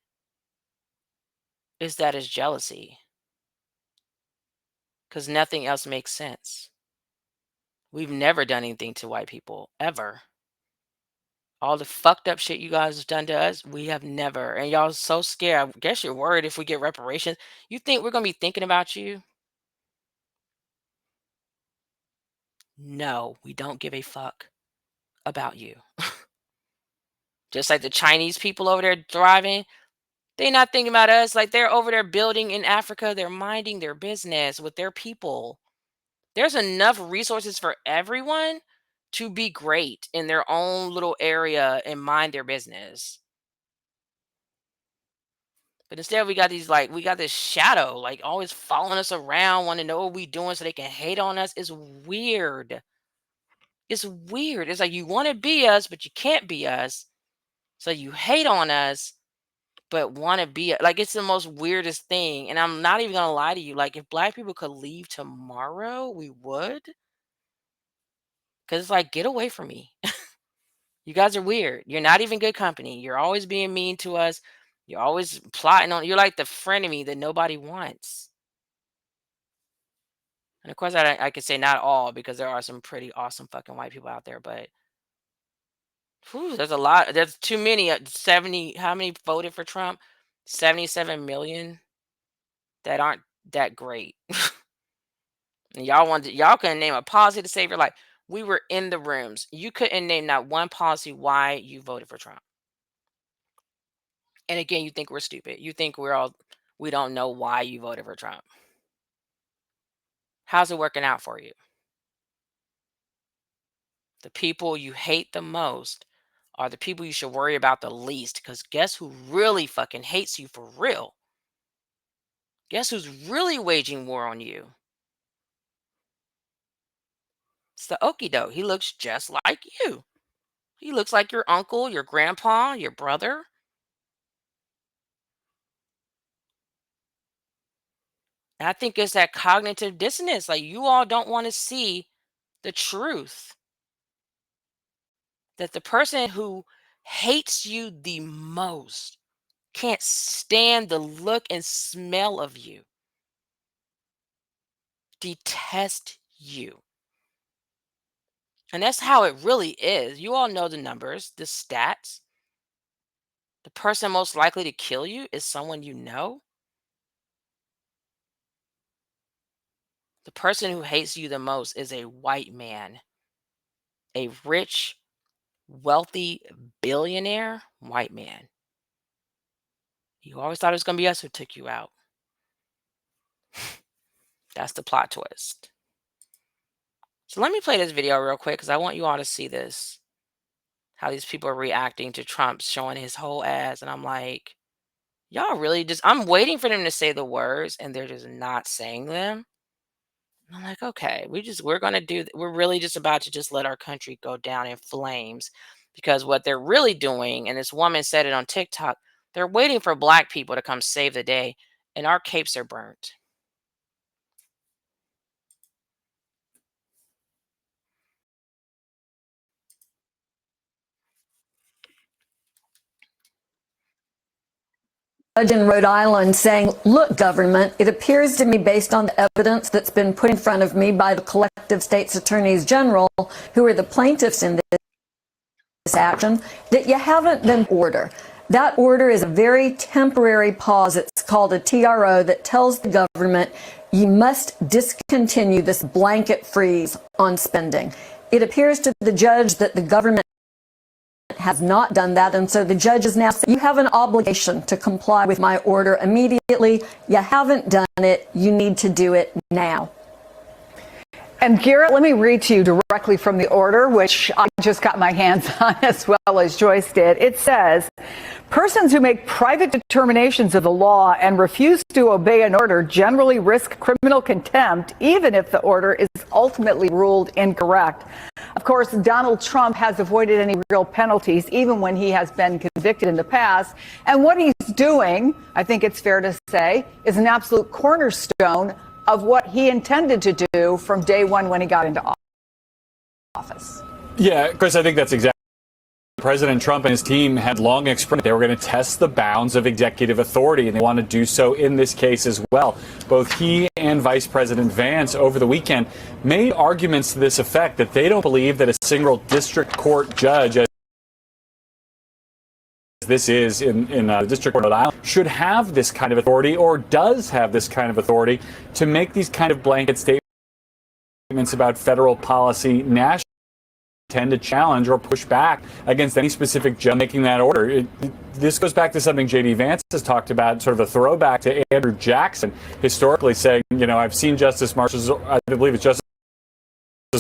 is that is jealousy because nothing else makes sense. We've never done anything to white people ever. All the fucked up shit you guys have done to us, we have never. And y'all so scared. I guess you're worried if we get reparations. You think we're gonna be thinking about you? No, we don't give a fuck about you. Just like the Chinese people over there thriving, they not thinking about us. Like they're over there building in Africa. They're minding their business with their people. There's enough resources for everyone to be great in their own little area and mind their business. But instead, we got this shadow, like always following us around, want to know what we doing so they can hate on us. It's weird. It's weird. It's like you want to be us, but you can't be us. So you hate on us, but want to be like it's the most weirdest thing. And I'm not even gonna lie to you. Like if black people could leave tomorrow, we would. Cause it's like, get away from me. You guys are weird. You're not even good company. You're always being mean to us. You're always plotting on. You're like the frenemy that nobody wants. And of course, I could say not all because there are some pretty awesome fucking white people out there. But whew, there's a lot. There's too many. 70. How many voted for Trump? 77 million that aren't that great. And y'all couldn't name a policy to save your life. We were in the rooms. You couldn't name not one policy why you voted for Trump. And again, you think we're stupid. You think we don't know why you voted for Trump. How's it working out for you? The people you hate the most are the people you should worry about the least. Because guess who really fucking hates you for real? Guess who's really waging war on you? It's the okie doke. He looks just like you. He looks like your uncle, your grandpa, your brother. And I think it's that cognitive dissonance. Like you all don't want to see the truth that the person who hates you the most can't stand the look and smell of you, detest you. And that's how it really is. You all know the numbers, the stats. The person most likely to kill you is someone you know. The person who hates you the most is a white man, a rich, wealthy, billionaire white man. You always thought it was going to be us who took you out. That's the plot twist. So let me play this video real quick because I want you all to see this. How these people are reacting to Trump showing his whole ass. And I'm like, y'all really just, I'm waiting for them to say the words and they're just not saying them. I'm like, okay, we're really just about to just let our country go down in flames, because what they're really doing, and this woman said it on TikTok, they're waiting for black people to come save the day, and our capes are burnt. Judge in Rhode Island saying, look, government, it appears to me based on the evidence that's been put in front of me by the collective states attorneys general, who are the plaintiffs in this action, that you haven't been order. That order is a very temporary pause. It's called a TRO that tells the government you must discontinue this blanket freeze on spending. It appears to the judge that the government has not done that, and so the judge is now saying, you have an obligation to comply with my order immediately. You haven't done it. You need to do it now. And Garrett, let me read to you directly from the order, which I just got my hands on as well as Joyce did. It says, persons who make private determinations of the law and refuse to obey an order generally risk criminal contempt, even if the order is ultimately ruled incorrect. Of course, Donald Trump has avoided any real penalties, even when he has been convicted in the past. And what he's doing, I think it's fair to say, is an absolute cornerstone of what he intended to do from day one when he got into office. Yeah, Chris, I think that's exactly. President Trump and his team had long expressed they were going to test the bounds of executive authority, and they want to do so in this case as well. Both he and Vice President Vance over the weekend made arguments to this effect, that they don't believe that a single district court judge, as this is in the District Court of Rhode Island, should have this kind of authority, or does have this kind of authority, to make these kind of blanket statements about federal policy nationally, tend to challenge or push back against any specific judge making that order. This goes back to something J.D. Vance has talked about, sort of a throwback to Andrew Jackson, historically saying, I've seen Justice Marshall's, I believe it's Justice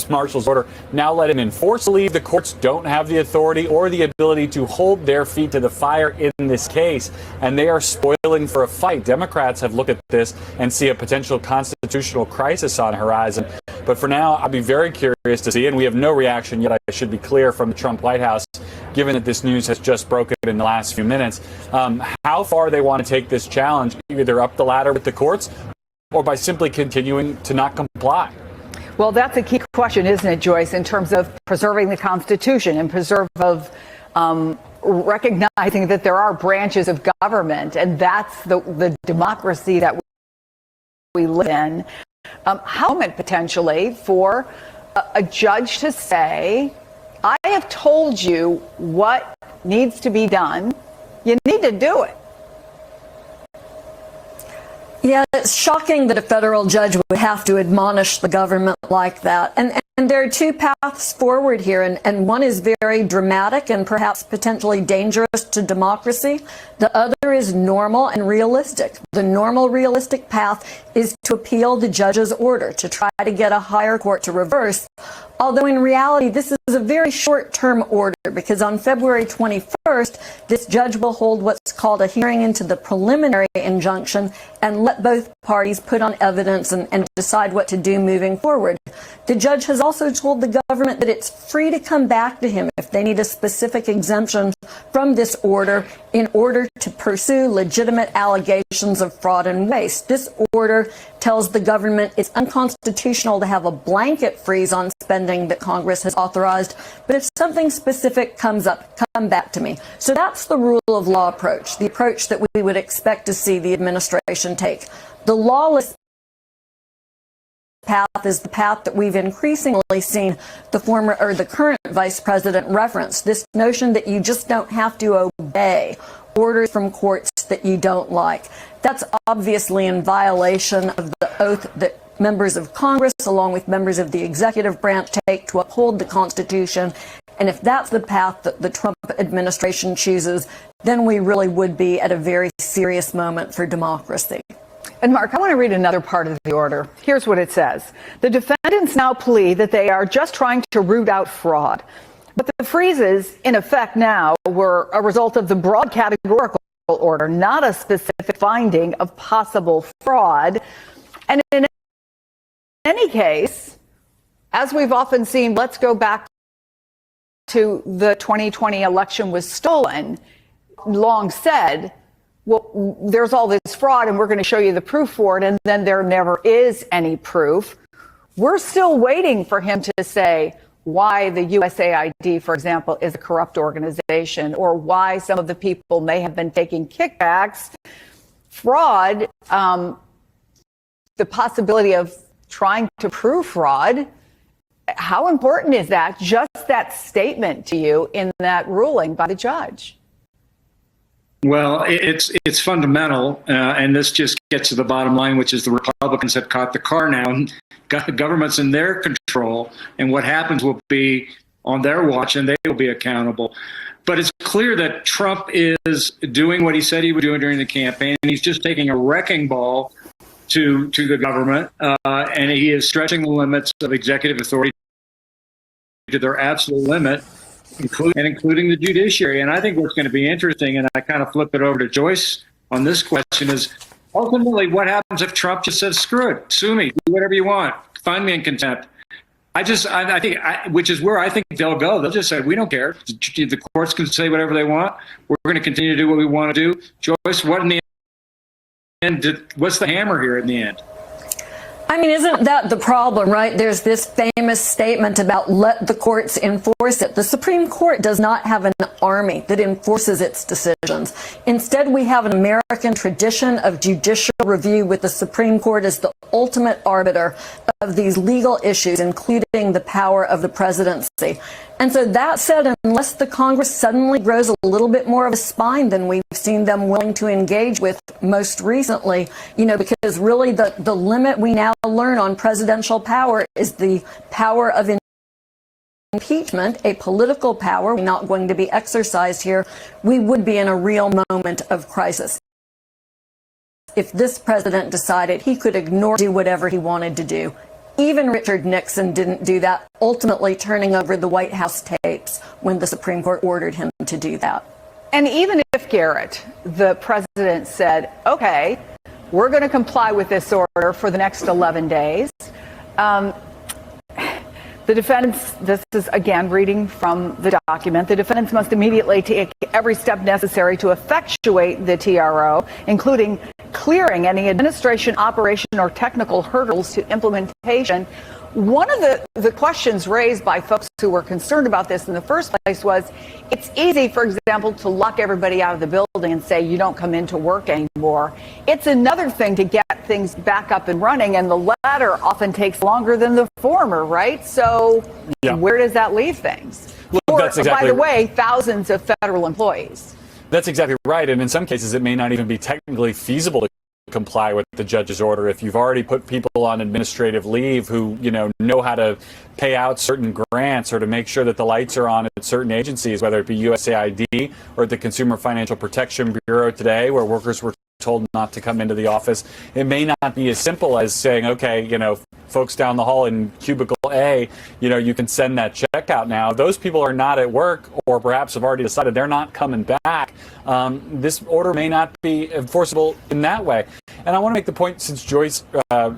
Marshall's order, now let him enforce. I believe the courts don't have the authority or the ability to hold their feet to the fire in this case, and they are spoiling for a fight. Democrats have looked at this and see a potential constitutional crisis on the horizon. But for now, I'll be very curious to see, and we have no reaction yet, I should be clear, from the Trump White House, given that this news has just broken in the last few minutes, how far they want to take this challenge, either up the ladder with the courts or by simply continuing to not comply. Well, that's a key question, isn't it, Joyce, in terms of preserving the Constitution and recognizing that there are branches of government, and that's the democracy that we live in. How potentially for a judge to say, I have told you what needs to be done. You need to do it. Yeah, it's shocking that a federal judge would have to admonish the government like that. And there are two paths forward here, and one is very dramatic and perhaps potentially dangerous to democracy. The other is normal and realistic. The normal, realistic path is to appeal the judge's order, to try to get a higher court to reverse. Although in reality, this is a very short-term order, because on February 21st, this judge will hold what's called a hearing into the preliminary injunction and let both parties put on evidence and decide what to do moving forward. The judge has also told the government that it's free to come back to him if they need a specific exemption from this order in order to pursue legitimate allegations of fraud and waste. This order tells the government it's unconstitutional to have a blanket freeze on spending that Congress has authorized, but if something specific comes up, come back to me. So that's the rule of law approach, the approach that we would expect to see the administration take. The lawless path is the path that we've increasingly seen the current vice president reference, this notion that you just don't have to obey orders from courts that you don't like. That's obviously in violation of the oath that members of Congress, along with members of the executive branch, take to uphold the Constitution. And if that's the path that the Trump administration chooses, then we really would be at a very serious moment for democracy. And Mark, I want to read another part of the order. Here's what it says. The defendants now plead that they are just trying to root out fraud. But the freezes, in effect now, were a result of the broad categorical order, not a specific finding of possible fraud. And in any case, as we've often seen, let's go back to the 2020 election was stolen, long said, well, there's all this fraud and we're going to show you the proof for it, and then there never is any proof. We're still waiting for him to say why the USAID, for example, is a corrupt organization, or why some of the people may have been taking kickbacks. Fraud, the possibility of trying to prove fraud, how important is that, just that statement to you in that ruling by the judge? Well, it's fundamental, and this just gets to the bottom line, which is the Republicans have caught the car now and got the government's in their control, and what happens will be on their watch, and they will be accountable. But it's clear that Trump is doing what he said he would do during the campaign. He's just taking a wrecking ball to the government, and he is stretching the limits of executive authority to their absolute limit, including the judiciary. And I think what's going to be interesting, and I kind of flip it over to Joyce on this question, is ultimately what happens if Trump just says, screw it, sue me, do whatever you want, find me in contempt. I think, which is where I think they'll go. They'll just say, we don't care. The courts can say whatever they want. We're going to continue to do what we want to do. Joyce, what in the end, what's the hammer here in the end? I mean, isn't that the problem, right? There's this famous statement about let the courts enforce it. The Supreme Court does not have an army that enforces its decisions. Instead, we have an American tradition of judicial review, with the Supreme Court as the ultimate arbiter of these legal issues, including the power of the presidency. And so that said, unless the Congress suddenly grows a little bit more of a spine than we've seen them willing to engage with most recently, because really the limit we now learn on presidential power is the power of impeachment, a political power not going to be exercised here, we would be in a real moment of crisis. If this president decided he could do whatever he wanted to do. Even Richard Nixon didn't do that, ultimately turning over the White House tapes when the Supreme Court ordered him to do that. And even if, Garrett, the president said, okay, we're going to comply with this order for the next 11 days, the defendants, this is again reading from the document, the defendants must immediately take every step necessary to effectuate the TRO, including clearing any administration, operation, or technical hurdles to implementation. One of the questions raised by folks who were concerned about this in the first place was, it's easy, for example, to lock everybody out of the building and say you don't come into work anymore. It's another thing to get things back up and running, and the latter often takes longer than the former, right? So Where does that leave things? Look, that's exactly, by the way, thousands of federal employees. That's exactly right. And in some cases, it may not even be technically feasible to comply with the judge's order if you've already put people on administrative leave who know how to pay out certain grants or to make sure that the lights are on at certain agencies, whether it be USAID or the Consumer Financial Protection Bureau today, where workers were told not to come into the office. It may not be as simple as saying, okay, folks down the hall in cubicle A, you can send that check out now. Those people are not at work, or perhaps have already decided they're not coming back. This order may not be enforceable in that way. And I want to make the point, since Joyce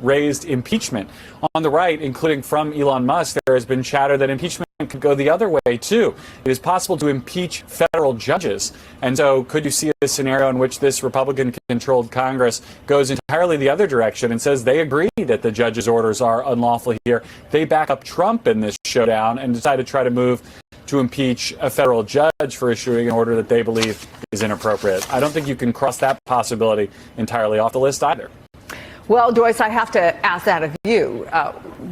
raised impeachment. On the right, including from Elon Musk, there has been chatter that impeachment could go the other way, too. It is possible to impeach federal judges. And so could you see a scenario in which this Republican-controlled Congress goes entirely the other direction and says they agree that the judge's orders are unlawful here? They back up Trump in this showdown and decide to try to move to impeach a federal judge for issuing an order that they believe is inappropriate. I don't think you can cross that possibility entirely off the list either. Well, Joyce, I have to ask that of you,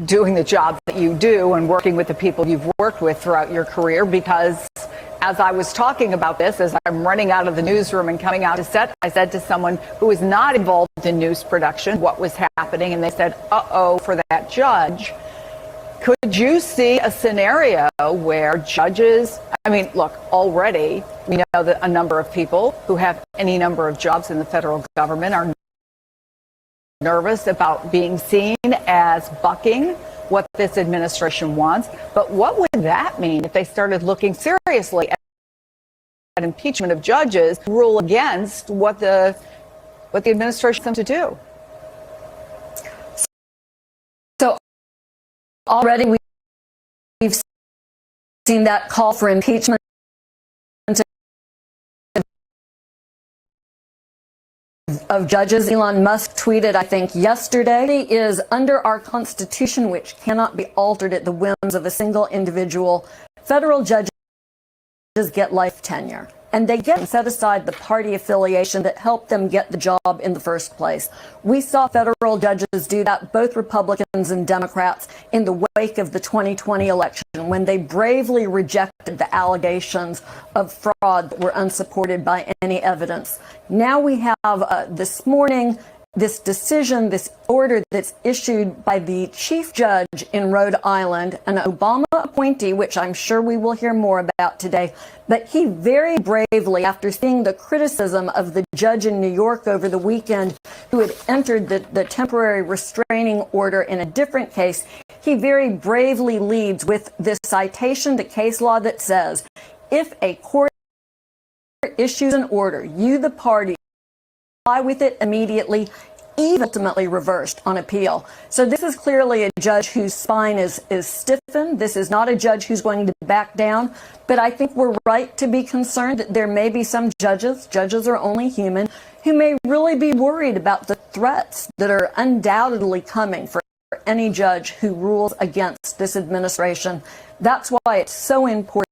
doing the job that you do and working with the people you've worked with throughout your career, because as I was talking about this, as I'm running out of the newsroom and coming out to set, I said to someone who was not involved in news production what was happening, and they said, uh-oh, for that judge. Could you see a scenario where judges, I mean, look, already we know that a number of people who have any number of jobs in the federal government are nervous about being seen as bucking what this administration wants. But what would that mean if they started looking seriously at impeachment of judges, rule against what the administration wants them to do? So already we've seen that call for impeachment of judges. Elon Musk tweeted, I think, yesterday, is under our Constitution, which cannot be altered at the whims of a single individual. Federal judges get life tenure, and they get set aside the party affiliation that helped them get the job in the first place. We saw federal judges do that, both Republicans and Democrats, in the wake of the 2020 election, when they bravely rejected the allegations of fraud that were unsupported by any evidence. Now we have this morning this decision, this order that's issued by the chief judge in Rhode Island, an Obama appointee, which I'm sure we will hear more about today. But he very bravely, after seeing the criticism of the judge in New York over the weekend who had entered the temporary restraining order in a different case, he very bravely leads with this citation to case law that says, if a court issues an order, you, the party, comply with it immediately, even ultimately reversed on appeal. So this is clearly a judge whose spine is stiffened. This is not a judge who's going to back down. But I think we're right to be concerned that there may be some judges are only human, who may really be worried about the threats that are undoubtedly coming for any judge who rules against this administration. That's why it's so important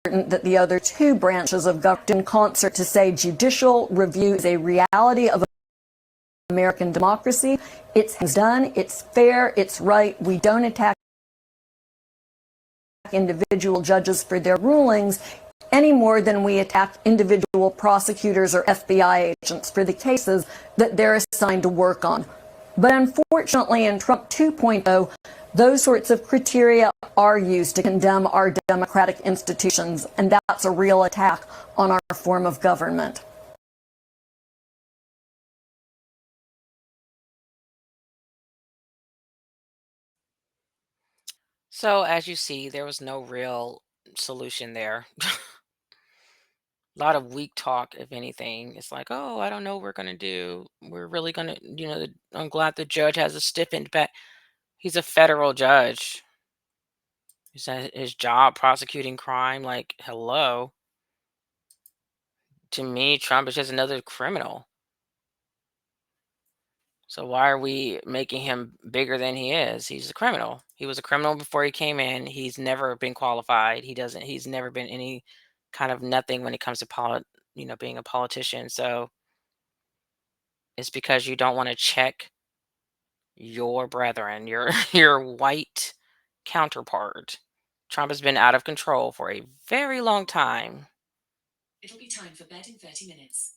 that the other two branches of government in concert to say judicial review is a reality of American democracy. It's done, it's fair, it's right. We don't attack individual judges for their rulings any more than we attack individual prosecutors or FBI agents for the cases that they're assigned to work on. But unfortunately, in Trump 2.0, those sorts of criteria are used to condemn our democratic institutions, and that's a real attack on our form of government. So as you see, there was no real solution there. A lot of weak talk, if anything. It's like, oh, I don't know what we're gonna do. We're really gonna, I'm glad the judge has a stiffened back. He's a federal judge. Is that his job, prosecuting crime? Like, hello. To me, Trump is just another criminal. So why are we making him bigger than he is? He's a criminal. He was a criminal before he came in. He's never been qualified. He's never been any kind of nothing when it comes to being a politician. So it's because you don't want to check your brethren, your your white counterpart. Trump has been out of control for a very long time. It'll be time for bed in 30 minutes.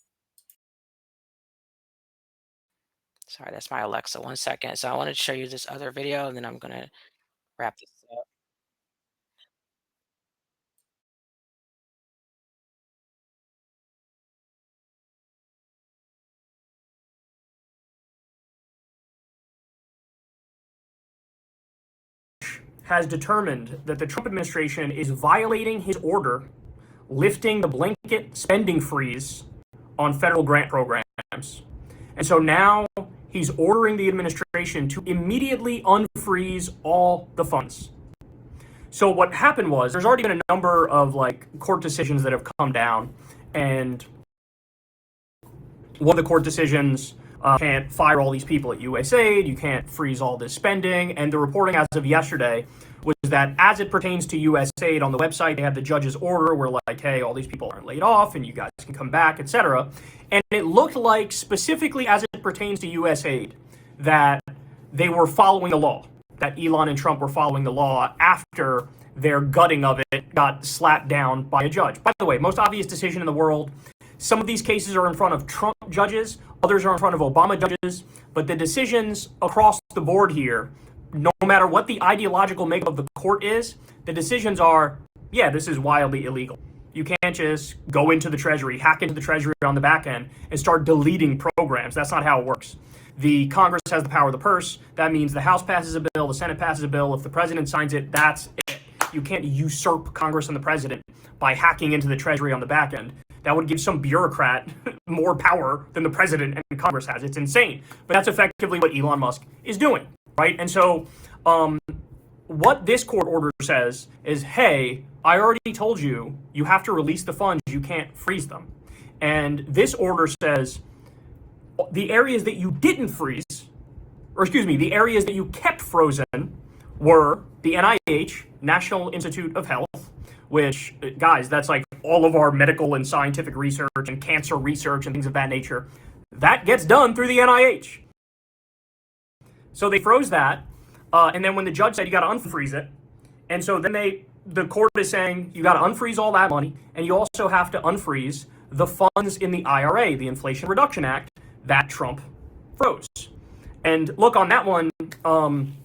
Sorry, that's my Alexa. 1 second. So I wanted to show you this other video, and then I'm gonna wrap this up. Has determined that the Trump administration is violating his order, lifting the blanket spending freeze on federal grant programs. And so now he's ordering the administration to immediately unfreeze all the funds. So what happened was there's already been a number of court decisions that have come down, and one of the court decisions can't fire all these people at USAID, you can't freeze all this spending, and the reporting as of yesterday was that as it pertains to USAID on the website, they had the judge's order where hey, all these people aren't laid off and you guys can come back, etc. And it looked like specifically as it pertains to USAID that they were following the law, that Elon and Trump were following the law after their gutting of it got slapped down by a judge. By the way, most obvious decision in the world. Some of these cases are in front of Trump judges, others are in front of Obama judges, but the decisions across the board here, no matter what the ideological makeup of the court is, the decisions are, yeah, this is wildly illegal. You can't just go into the Treasury, hack into the Treasury on the back end, and start deleting programs. That's not how it works. The Congress has the power of the purse. That means the House passes a bill, the Senate passes a bill. If the president signs it, that's it. You can't usurp Congress and the president by hacking into the Treasury on the back end. That would give some bureaucrat more power than the president and Congress has. It's insane. But that's effectively what Elon Musk is doing, right? And so what this court order says is, hey, I already told you, you have to release the funds. You can't freeze them. And this order says the areas that you didn't freeze, or excuse me, the areas that you kept frozen were the NIH, National Institute of Health, which, guys, that's like all of our medical and scientific research and cancer research and things of that nature. That gets done through the NIH. So they froze that, and then when the judge said you got to unfreeze it, and so then the court is saying you got to unfreeze all that money, and you also have to unfreeze the funds in the IRA, the Inflation Reduction Act, that Trump froze. And look, on that one, I'm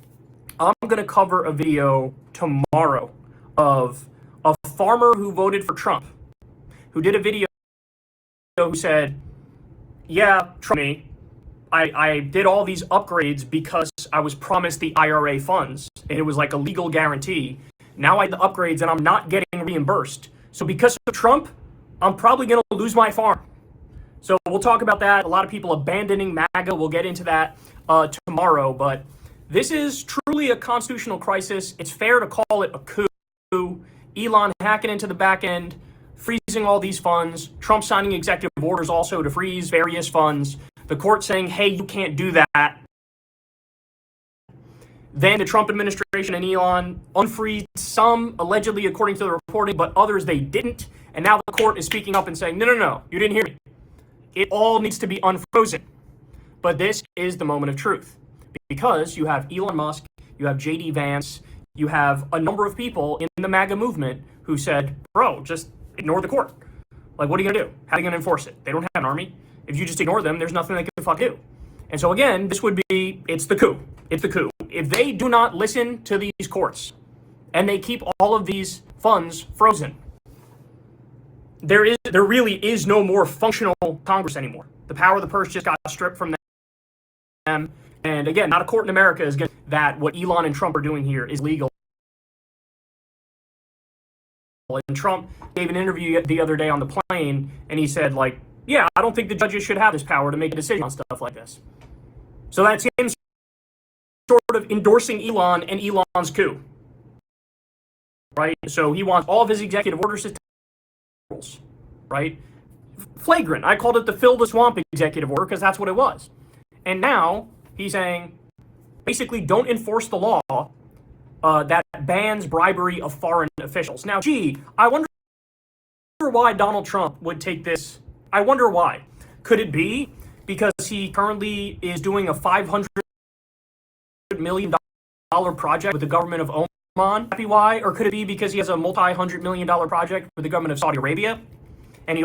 going to cover a video tomorrow of a farmer who voted for Trump, who did a video who said, yeah, Trump me. I did all these upgrades because I was promised the IRA funds, and it was like a legal guarantee. Now I did the upgrades, and I'm not getting reimbursed. So because of Trump, I'm probably going to lose my farm. So we'll talk about that. A lot of people abandoning MAGA. We'll get into that tomorrow. But this is truly a constitutional crisis. It's fair to call it a coup. Elon hacking into the back end, freezing all these funds, Trump signing executive orders also to freeze various funds, the court saying, hey, you can't do that. Then the Trump administration and Elon unfreezed some, allegedly according to the reporting, but others they didn't. And now the court is speaking up and saying, no, you didn't hear me. It all needs to be unfrozen. But this is the moment of truth, because you have Elon Musk, you have J.D. Vance, you have a number of people in the MAGA movement who said, bro, just ignore the court. Like, what are you going to do? How are you going to enforce it? They don't have an army. If you just ignore them, there's nothing they can fuck do. And so again, this would be, it's the coup. It's the coup. If they do not listen to these courts and they keep all of these funds frozen, there really is no more functional Congress anymore. The power of the purse just got stripped from them. And again, not a court in America is going to that what Elon and Trump are doing here is legal. And Trump gave an interview the other day on the plane, and he said, like, yeah, I don't think the judges should have this power to make a decision on stuff like this. So that's him sort of endorsing Elon and Elon's coup. Right? So he wants all of his executive orders to rules. Right? Flagrant. I called it the fill the swamp executive order because that's what it was. And now he's saying, basically, don't enforce the law that bans bribery of foreign officials. Now, I wonder why Donald Trump would take this. I wonder why. Could it be because he currently is doing a $500 million project with the government of Oman? Why? Or could it be because he has a multi-$100 million project with the government of Saudi Arabia? And he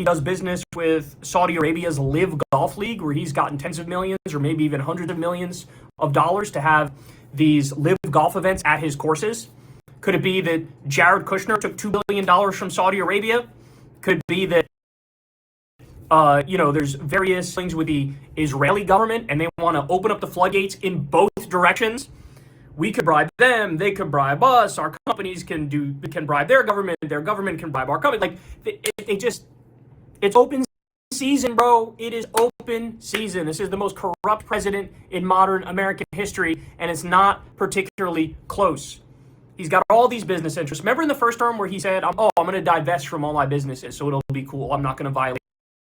does business with Saudi Arabia's Live Golf League, where he's gotten tens of millions or maybe even hundreds of millions of dollars to have these live golf events at his courses. Could it be that Jared Kushner took $2 billion from Saudi Arabia? Could it be that, there's various things with the Israeli government and they want to open up the floodgates in both directions? We could bribe them, they could bribe us, our companies can bribe their government can bribe our company. Like, it's open season, bro. It is open season. This is the most corrupt president in modern American history, and it's not particularly close. He's got all these business interests. Remember in the first term where he said, I'm going to divest from all my businesses, so it'll be cool. I'm not going to violate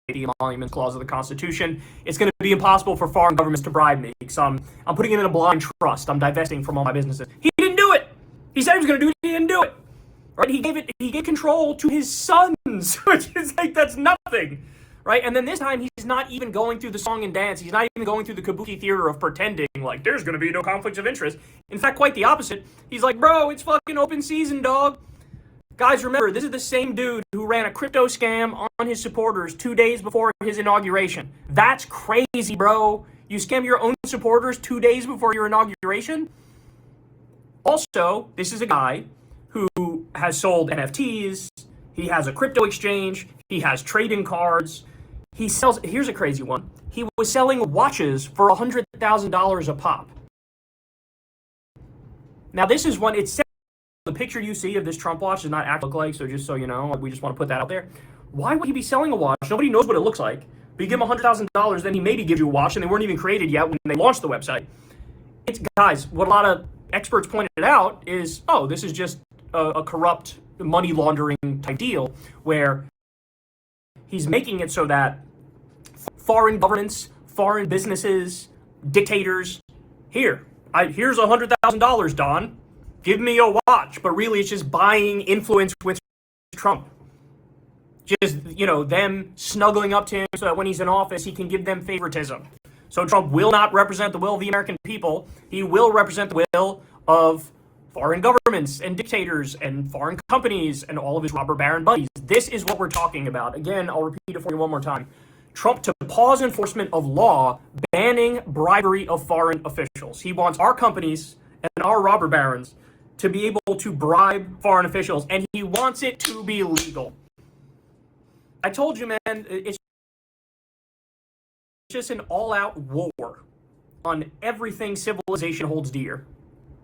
the Emoluments Clause of the Constitution. It's going to be impossible for foreign governments to bribe me, because I'm putting it in a blind trust. I'm divesting from all my businesses. He didn't do it. He said he was going to do it. He didn't do it. Right? He gave control to his sons, which is like, that's nothing. Right? And then this time he's not even going through the song and dance. He's not even going through the kabuki theater of pretending like there's going to be no conflicts of interest. In fact, quite the opposite. He's like, bro, it's fucking open season, dog. Guys, remember, this is the same dude who ran a crypto scam on his supporters 2 days before his inauguration. That's crazy, bro. You scam your own supporters 2 days before your inauguration? Also, this is a guy who has sold NFTs. He has a crypto exchange. He has trading cards. He sells, here's a crazy one. He was selling watches for $100,000 a pop. Now, this is one, it's the picture you see of this Trump watch does not act look like, so just so you know, we just want to put that out there. Why would he be selling a watch? Nobody knows what it looks like. But you give him $100,000, then he maybe gives you a watch, and they weren't even created yet when they launched the website. It's, guys, what a lot of experts pointed out is, oh, this is just a corrupt money laundering type deal where he's making it so that foreign governments, foreign businesses, dictators, here's $100,000, Don. Give me a watch. But really, it's just buying influence with Trump. Just, them snuggling up to him so that when he's in office, he can give them favoritism. So Trump will not represent the will of the American people. He will represent the will of foreign governments and dictators and foreign companies and all of his robber baron buddies. This is what we're talking about. Again, I'll repeat it for you one more time. Trump to pause enforcement of law banning bribery of foreign officials. He wants our companies and our robber barons to be able to bribe foreign officials, and he wants it to be legal. I told you, man, it's just an all-out war on everything civilization holds dear,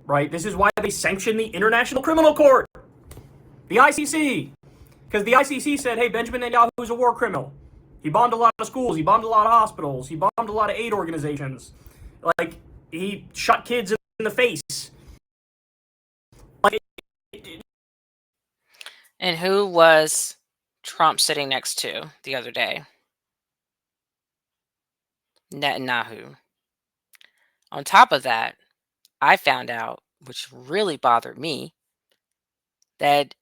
right? This is why they sanction the International Criminal Court, the ICC, because the ICC said, hey, Benjamin Netanyahu is a war criminal. He bombed a lot of schools. He bombed a lot of hospitals. He bombed a lot of aid organizations. Like, he shot kids in the face. And who was Trump sitting next to the other day? Netanyahu. On top of that, I found out, which really bothered me, that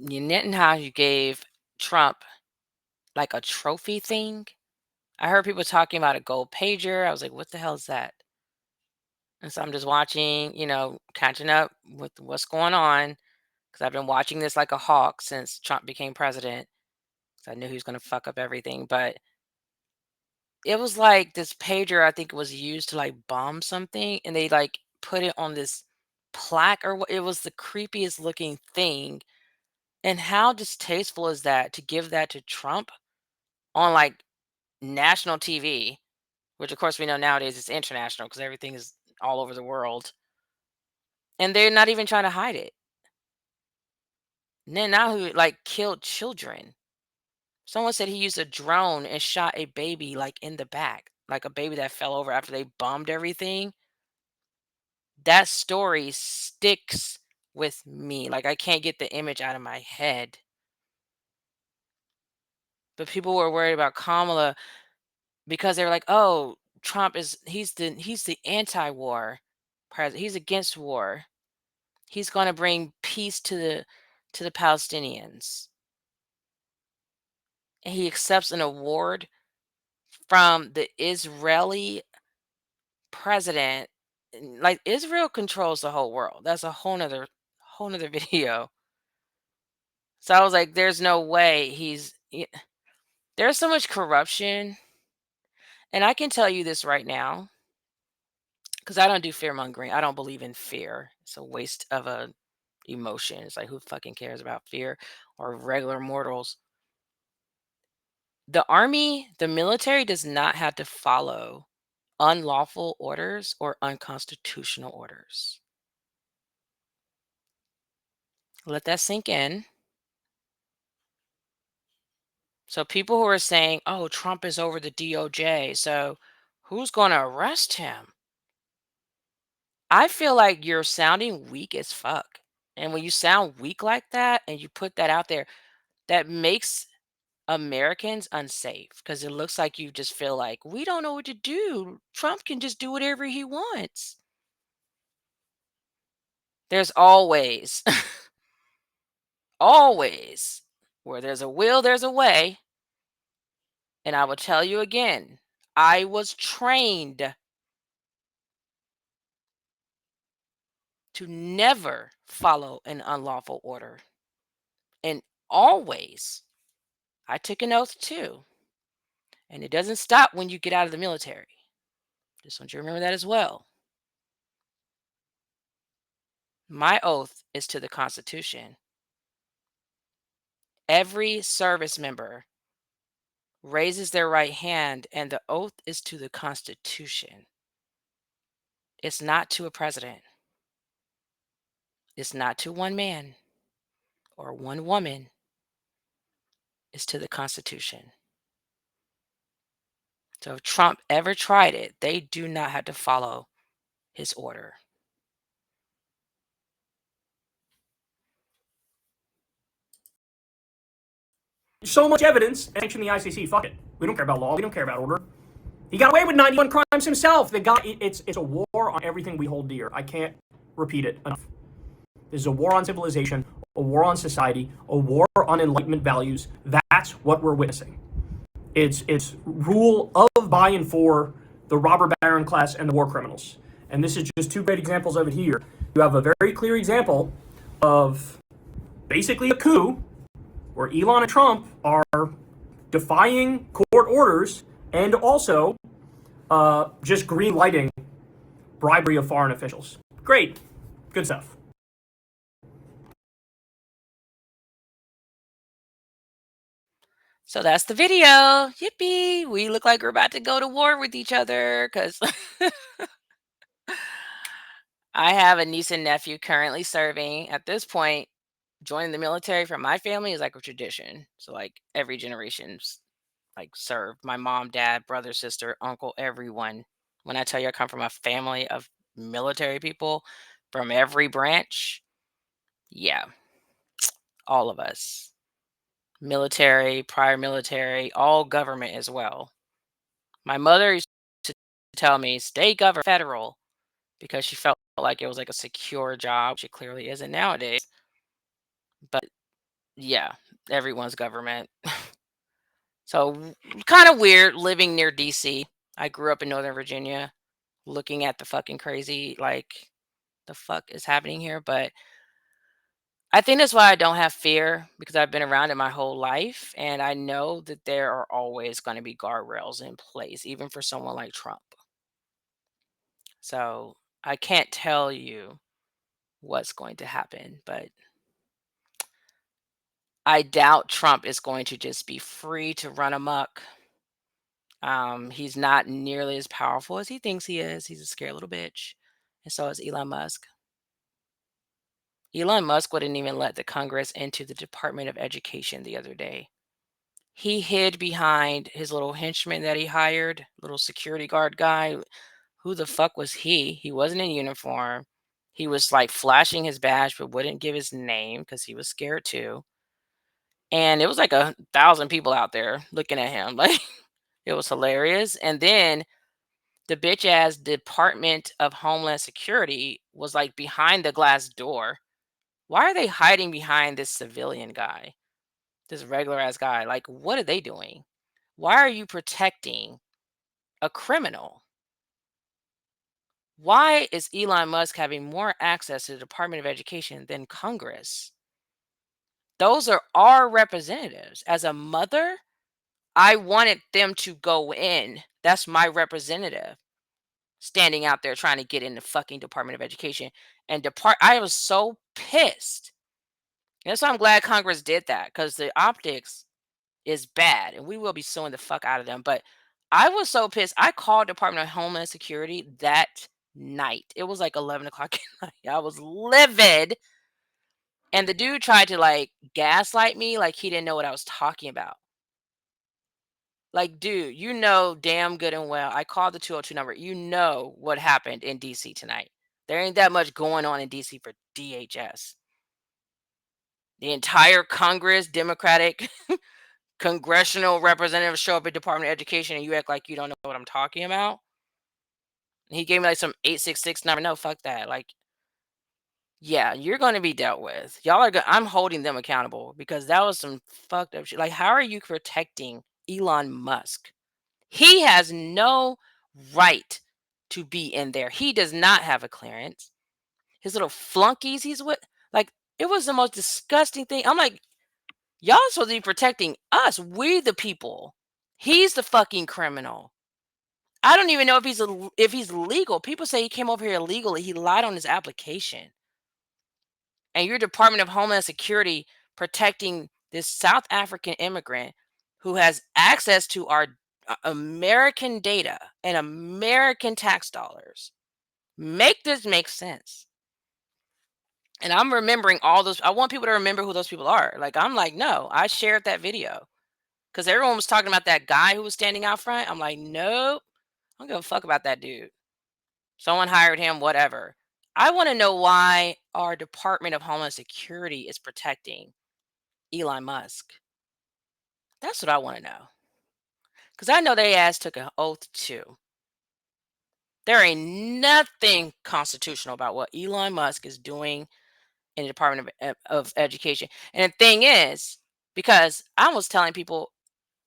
Netanyahu gave Trump like a trophy thing. I heard people talking about a gold pager. I was like, what the hell is that? And so I'm just watching, catching up with what's going on because I've been watching this like a hawk since Trump became president. I knew he was going to fuck up everything, but it was like this pager, I think, was used to like bomb something, and they like put it on this plaque or what. It was the creepiest looking thing. And how distasteful is that to give that to Trump on like national TV, which of course we know nowadays it's international because everything is all over the world, and they're not even trying to hide it. Netanyahu like killed children. Someone said he used a drone and shot a baby like in the back, like a baby that fell over after they bombed everything. That story sticks with me. Like I can't get the image out of my head. But people were worried about Kamala because they were like, "Oh, Trump is he's the anti-war president. He's against war. He's going to bring peace to the Palestinians." And he accepts an award from the Israeli president. Like Israel controls the whole world. That's a whole nother video. So I was like, there's no way there's so much corruption. And I can tell you this right now, because I don't do fear mongering. I don't believe in fear. It's a waste of a emotion. It's like who fucking cares about fear or regular mortals? The army, the military does not have to follow unlawful orders or unconstitutional orders. Let that sink in. So people who are saying, "Oh, Trump is over the DOJ, so who's going to arrest him?" I feel like you're sounding weak as fuck. And when you sound weak like that and you put that out there, that makes Americans unsafe because it looks like you just feel like we don't know what to do. Trump can just do whatever he wants. There's always, always, where there's a will, there's a way. And I will tell you again, I was trained to never follow an unlawful order. And always, I took an oath too. And it doesn't stop when you get out of the military. Just want you to remember that as well. My oath is to the Constitution. Every service member raises their right hand, and the oath is to the Constitution. It's not to a president. It's not to one man or one woman. It's to the Constitution. So if Trump ever tried it, they do not have to follow his order. So much evidence. Sanction the ICC. Fuck it. We don't care about law. We don't care about order. He got away with 91 crimes himself. The guy. It's a war on everything we hold dear. I can't repeat it enough. This is a war on civilization, a war on society, a war on Enlightenment values. That's what we're witnessing. It's rule of, by, and for the robber baron class and the war criminals. And this is just two great examples of it here. You have a very clear example of basically a coup where Elon and Trump are defying court orders and also just green lighting bribery of foreign officials. Great. Good stuff. So that's the video. Yippee. We look like we're about to go to war with each other because I have a niece and nephew currently serving. At this point, joining the military for my family is like a tradition. So like every generation's like served. My mom, dad, brother, sister, uncle, everyone. When I tell you I come from a family of military people from every branch, yeah, all of us. Military, prior military, all government as well. My mother used to tell me, stay government federal, because she felt like it was like a secure job, which it clearly isn't nowadays. But yeah, everyone's government. So kind of weird living near DC. I grew up in Northern Virginia, looking at the fucking crazy, like the fuck is happening here. But I think that's why I don't have fear, because I've been around it my whole life. And I know that there are always going to be guardrails in place, even for someone like Trump. So I can't tell you what's going to happen, but I doubt Trump is going to just be free to run amok. He's not nearly as powerful as he thinks he is. He's a scary little bitch. And so is Elon Musk. Elon Musk wouldn't even let the Congress into the Department of Education the other day. He hid behind his little henchman that he hired, little security guard guy. Who the fuck was he? He wasn't in uniform. He was like flashing his badge, but wouldn't give his name because he was scared too. And it was like 1,000 people out there looking at him. Like, it was hilarious. And then the bitch ass Department of Homeland Security was like behind the glass door. Why are they hiding behind this civilian guy? This regular ass guy? Like, what are they doing? Why are you protecting a criminal? Why is Elon Musk having more access to the Department of Education than Congress? Those are our representatives. As a mother, I wanted them to go in. That's my representative standing out there trying to get in the fucking Department of Education. And I was so pissed. And that's why I'm glad Congress did that, because the optics is bad and we will be suing the fuck out of them. But I was so pissed. I called Department of Homeland Security that night. It was like 11 o'clock at night. I was livid. And the dude tried to like gaslight me like he didn't know what I was talking about. Like, dude, you know damn good and well, I called the 202 number. You know what happened in DC tonight. There ain't that much going on in DC for DHS. The entire Congress, Democratic congressional representatives show up at Department of Education and you act like you don't know what I'm talking about. And he gave me like some 866 number. No, fuck that. Like, yeah, you're going to be dealt with. Y'all are I'm holding them accountable because that was some fucked up shit. Like, how are you protecting Elon Musk. He has no right to be in there. He does not have a clearance. His little flunkies he's with, like, it was the most disgusting thing. I'm like, y'all supposed to be protecting us, we the people. He's the fucking criminal. I don't even know if he's legal. People say he came over here illegally. He lied on his application. And your Department of Homeland Security protecting this South African immigrant who has access to our American data and American tax dollars. Make this make sense. And I'm remembering all those. I want people to remember who those people are. Like, I'm like, no, I shared that video because everyone was talking about that guy who was standing out front. I'm like, nope, I don't give a fuck about that dude. Someone hired him, whatever. I want to know why our Department of Homeland Security is protecting Elon Musk. That's what I want to know. Because I know they ass took an oath too. There ain't nothing constitutional about what Elon Musk is doing in the Department of Education. And the thing is, because I was telling people,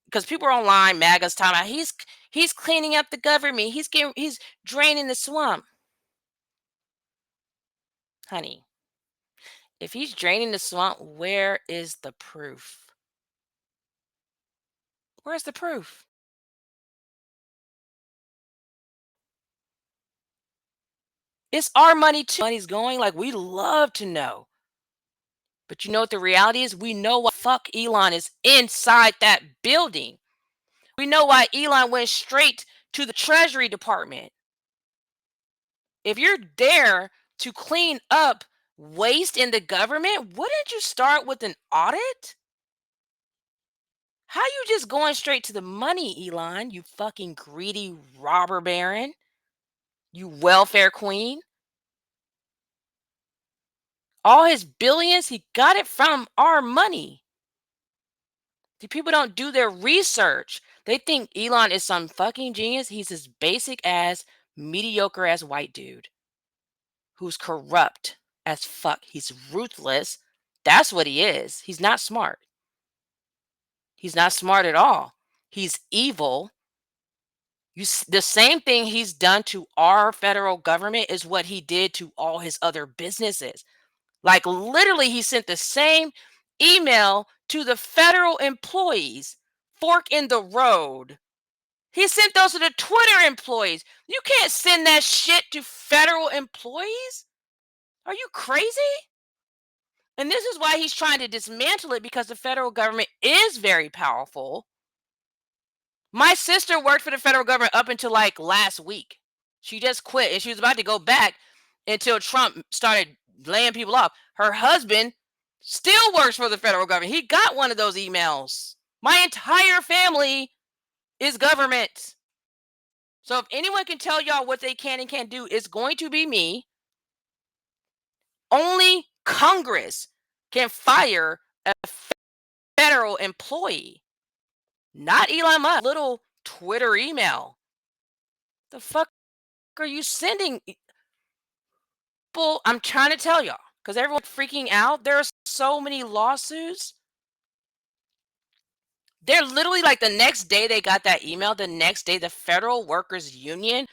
because people are online, MAGA's talking about he's cleaning up the government. He's draining the swamp. Honey, if he's draining the swamp, where is the proof? Where's the proof? It's our money too. Money's going. Like, we love to know. But you know what the reality is? We know why fuck Elon is inside that building. We know why Elon went straight to the Treasury Department. If you're there to clean up waste in the government, wouldn't you start with an audit? How you just going straight to the money, Elon, you fucking greedy robber baron? You welfare queen? All his billions, he got it from our money. The people don't do their research. They think Elon is some fucking genius. He's this basic ass, mediocre ass white dude who's corrupt as fuck. He's ruthless. That's what he is. He's not smart. He's not smart at all. He's evil. The same thing he's done to our federal government is what he did to all his other businesses. Like, literally, he sent the same email to the federal employees, fork in the road. He sent those to the Twitter employees. You can't send that shit to federal employees. Are you crazy? And this is why he's trying to dismantle it, because the federal government is very powerful. My sister worked for the federal government up until like last week. She just quit and she was about to go back until Trump started laying people off. Her husband still works for the federal government. He got one of those emails. My entire family is government. So if anyone can tell y'all what they can and can't do, it's going to be me. Only Congress can fire a federal employee, not Elon Musk. Little Twitter email. The fuck are you sending? People, I'm trying to tell y'all, because everyone's freaking out. There are so many lawsuits. They're literally like, the next day they got that email, the next day the Federal Workers Union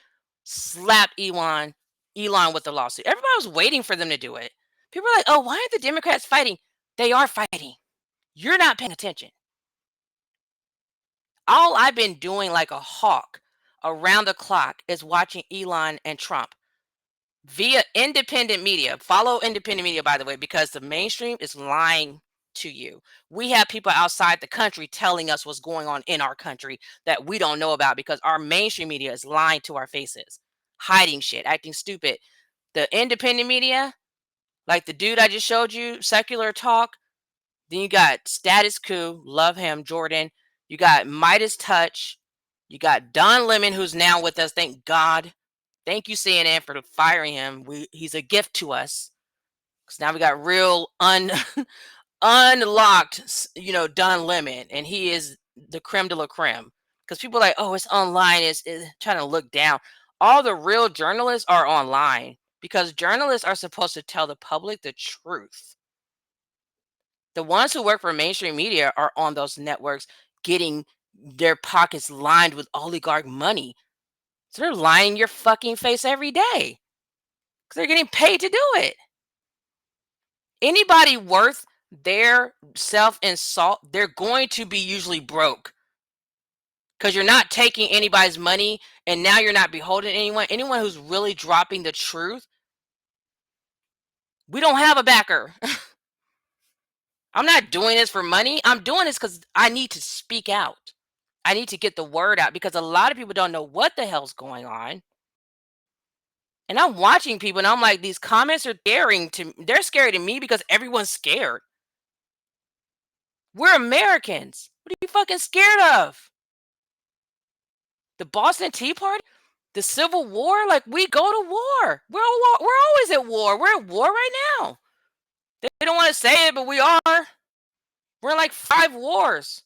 slapped Elon with the lawsuit. Everybody was waiting for them to do it. People are like, oh, why aren't the Democrats fighting? They are fighting. You're not paying attention. All I've been doing like a hawk around the clock is watching Elon and Trump via independent media. Follow independent media, by the way, because the mainstream is lying to you. We have people outside the country telling us what's going on in our country that we don't know about, because our mainstream media is lying to our faces, hiding shit, acting stupid. The independent media, like the dude I just showed you, Secular Talk. Then you got Status Quo, love him, Jordan. You got Midas Touch. You got Don Lemon, who's now with us, thank God. Thank you, CNN, for firing him. He's a gift to us. Because now we got real unlocked, Don Lemon. And he is the creme de la creme. Because people are like, oh, it's online. It's trying to look down. All the real journalists are online. Because journalists are supposed to tell the public the truth. The ones who work for mainstream media are on those networks getting their pockets lined with oligarch money. So they're lying in your fucking face every day because they're getting paid to do it. Anybody worth their self and salt, they're going to be usually broke because you're not taking anybody's money, and now you're not beholden to anyone. Anyone who's really dropping the truth, we don't have a backer. I'm not doing this for money. I'm doing this because I need to speak out. I need to get the word out because a lot of people don't know what the hell's going on. And I'm watching people and I'm like, these comments are they're scary to me because everyone's scared. We're Americans. What are you fucking scared of? The Boston Tea Party? The Civil War? Like, we go to war. We're always at war. We're at war right now. They don't want to say it, but we are. We're in like 5 wars.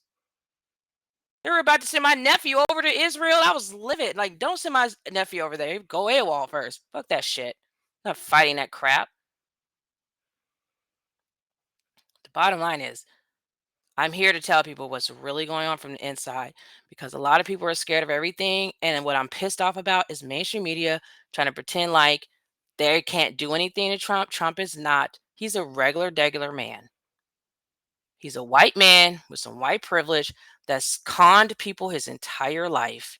They were about to send my nephew over to Israel. I was livid. Like, don't send my nephew over there. Go AWOL first. Fuck that shit. I'm not fighting that crap. The bottom line is, I'm here to tell people what's really going on from the inside because a lot of people are scared of everything. And what I'm pissed off about is mainstream media trying to pretend like they can't do anything to Trump. Trump is not. He's a regular man. He's a white man with some white privilege that's conned people his entire life.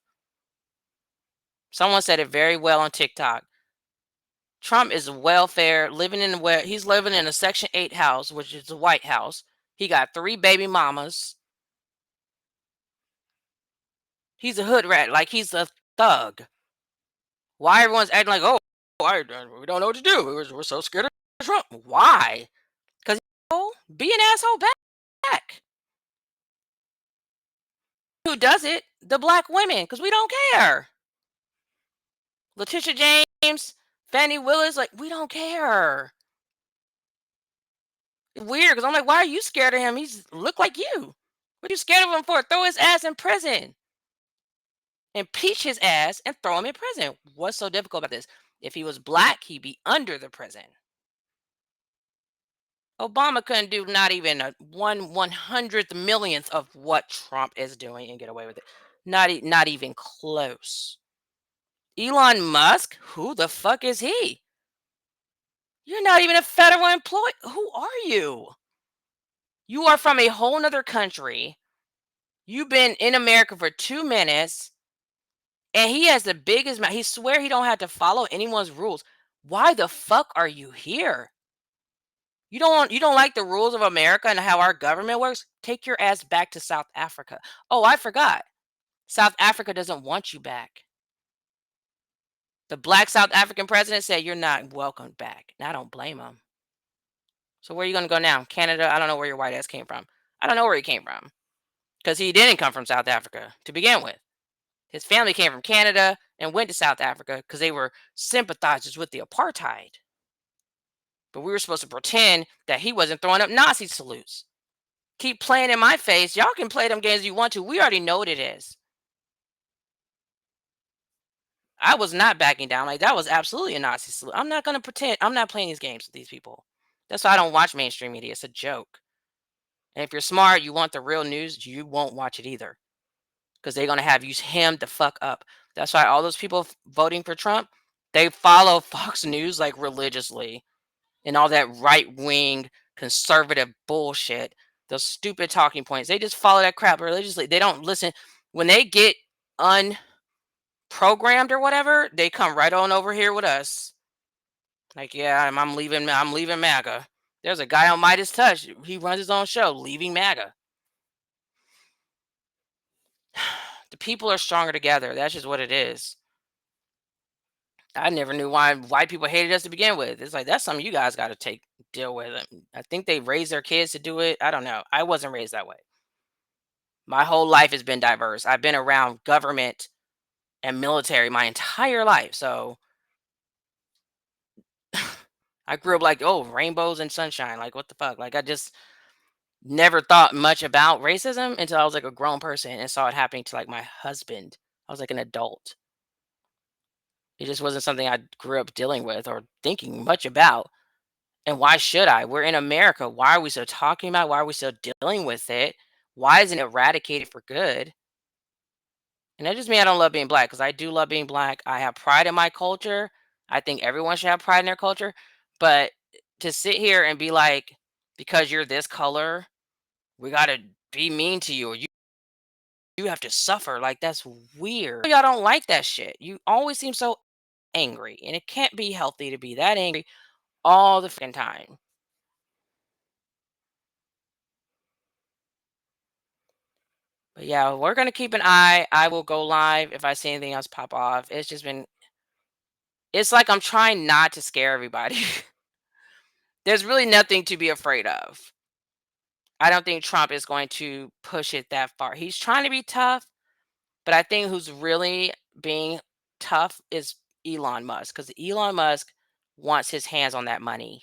Someone said it very well on TikTok. Trump is welfare, he's living in a Section 8 house, which is a White House. He got 3 baby mamas. He's a hood rat, like he's a thug. Why everyone's acting like, oh, we don't know what to do. We're so scared of Trump. Why? Because be an asshole back. Who does it? The black women, because we don't care. Letitia James, Fannie Willis, like, we don't care. It's weird, because I'm like, why are you scared of him? He's look like you. What are you scared of him for? Throw his ass in prison. Impeach his ass and throw him in prison. What's so difficult about this? If he was black, he'd be under the prison. Obama couldn't do not even a 1/100th millionth of what Trump is doing and get away with it. Not even close. Elon Musk, who the fuck is he? You're not even a federal employee. Who are you? You are from a whole nother country. You've been in America for 2 minutes, and he has the biggest mouth. He swear he don't have to follow anyone's rules. Why the fuck are you here? You don't like the rules of America and how our government works? Take your ass back to South Africa. Oh, I forgot. South Africa doesn't want you back. The black South African president said you're not welcome back. And I don't blame him. So where are you going to go now? Canada? I don't know where your white ass came from. I don't know where he came from because he didn't come from South Africa to begin with. His family came from Canada and went to South Africa because they were sympathizers with the apartheid. But we were supposed to pretend that he wasn't throwing up Nazi salutes. Keep playing in my face. Y'all can play them games you want to. We already know what it is. I was not backing down. Like, that was absolutely a Nazi salute. I'm not going to pretend. I'm not playing these games with these people. That's why I don't watch mainstream media. It's a joke. And if you're smart, you want the real news, you won't watch it either. Because they're going to have you hemmed the fuck up. That's why all those people voting for Trump, they follow Fox News like religiously. And all that right-wing conservative bullshit. Those stupid talking points. They just follow that crap religiously. They don't listen. When they get unprogrammed or whatever, they come right on over here with us. Like, yeah, I'm leaving MAGA. There's a guy on Midas Touch. He runs his own show, Leaving MAGA. The people are stronger together. That's just what it is. I never knew why white people hated us to begin with. It's like, that's something you guys got to deal with. I think they raise their kids to do it. I don't know. I wasn't raised that way. My whole life has been diverse. I've been around government and military my entire life. So I grew up like, oh, rainbows and sunshine. Like, what the fuck? Like, I just never thought much about racism until I was like a grown person and saw it happening to like my husband. I was like an adult. It just wasn't something I grew up dealing with or thinking much about. And why should I? We're in America. Why are we still talking about it? Why are we still dealing with it? Why isn't it eradicated for good? And that just means I don't love being black, because I do love being black. I have pride in my culture. I think everyone should have pride in their culture. But to sit here and be like, because you're this color, we got to be mean to you, or you have to suffer. Like, that's weird. Y'all don't like that shit. You always seem so angry, and it can't be healthy to be that angry all the freaking time. But yeah, we're gonna keep an eye. I will go live if I see anything else pop off. It's like I'm trying not to scare everybody. There's really nothing to be afraid of. I don't think Trump is going to push it that far. He's trying to be tough, but I think who's really being tough is Elon Musk, because Elon Musk wants his hands on that money.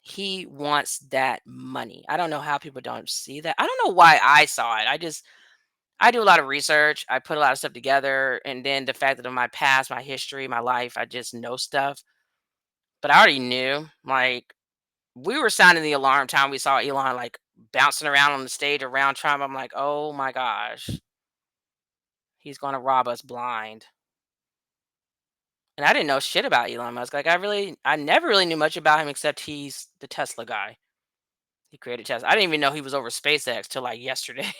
He wants that money. I don't know how people don't see that. I don't know why I saw it. I do a lot of research. I put a lot of stuff together, and then the fact that in my past, my history, my life, I just know stuff. But I already knew. Like, we were sounding the alarm time we saw Elon like bouncing around on the stage around Trump. I'm like, oh my gosh, he's going to rob us blind. And I didn't know shit about Elon Musk. Like, I never really knew much about him except he's the Tesla guy. He created Tesla. I didn't even know he was over SpaceX till like yesterday.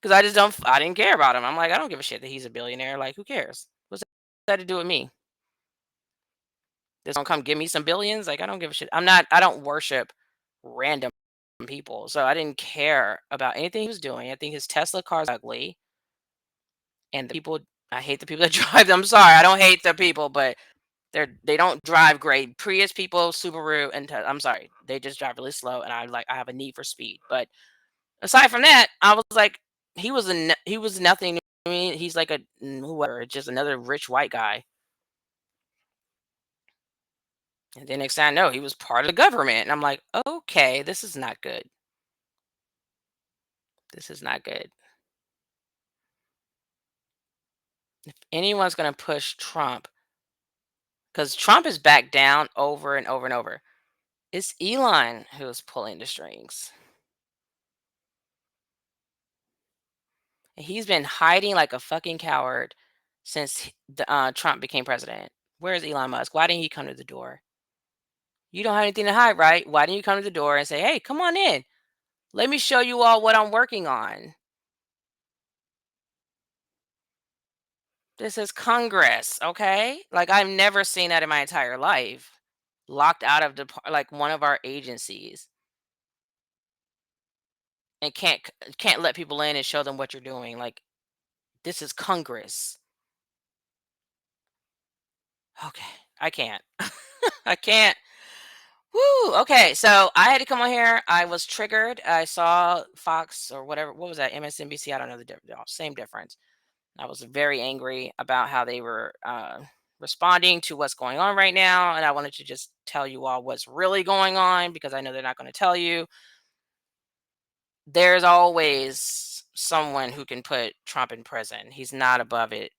Because I didn't care about him. I'm like, I don't give a shit that he's a billionaire. Like, who cares? What's that to do with me? This don't come give me some billions. Like, I don't give a shit. I don't worship random people. So I didn't care about anything he was doing. I think his Tesla car's ugly. And the people, I hate the people that drive them. I'm sorry. I don't hate the people, but they don't drive great. Prius people, Subaru, and I'm sorry. They just drive really slow. And I have a need for speed. But aside from that, I was like, he was nothing to me. He's like a whoever, just another rich white guy. And then next thing I know, he was part of the government. And I'm like, okay, this is not good. This is not good. If anyone's going to push Trump, because Trump is back down over and over and over, it's Elon who's pulling the strings. And he's been hiding like a fucking coward since Trump became president. Where's Elon Musk? Why didn't he come to the door? You don't have anything to hide, right? Why didn't you come to the door and say, hey, come on in. Let me show you all what I'm working on. This is Congress, okay? Like, I've never seen that in my entire life. Locked out of like one of our agencies, and can't let people in and show them what you're doing. Like, this is Congress. Okay, I can't. I can't. Woo. Okay, so I had to come on here. I was triggered. I saw Fox or whatever. What was that? MSNBC. I don't know the same difference. I was very angry about how they were responding to what's going on right now, and I wanted to just tell you all what's really going on, because I know they're not going to tell you. There's always someone who can put Trump in prison. He's not above it.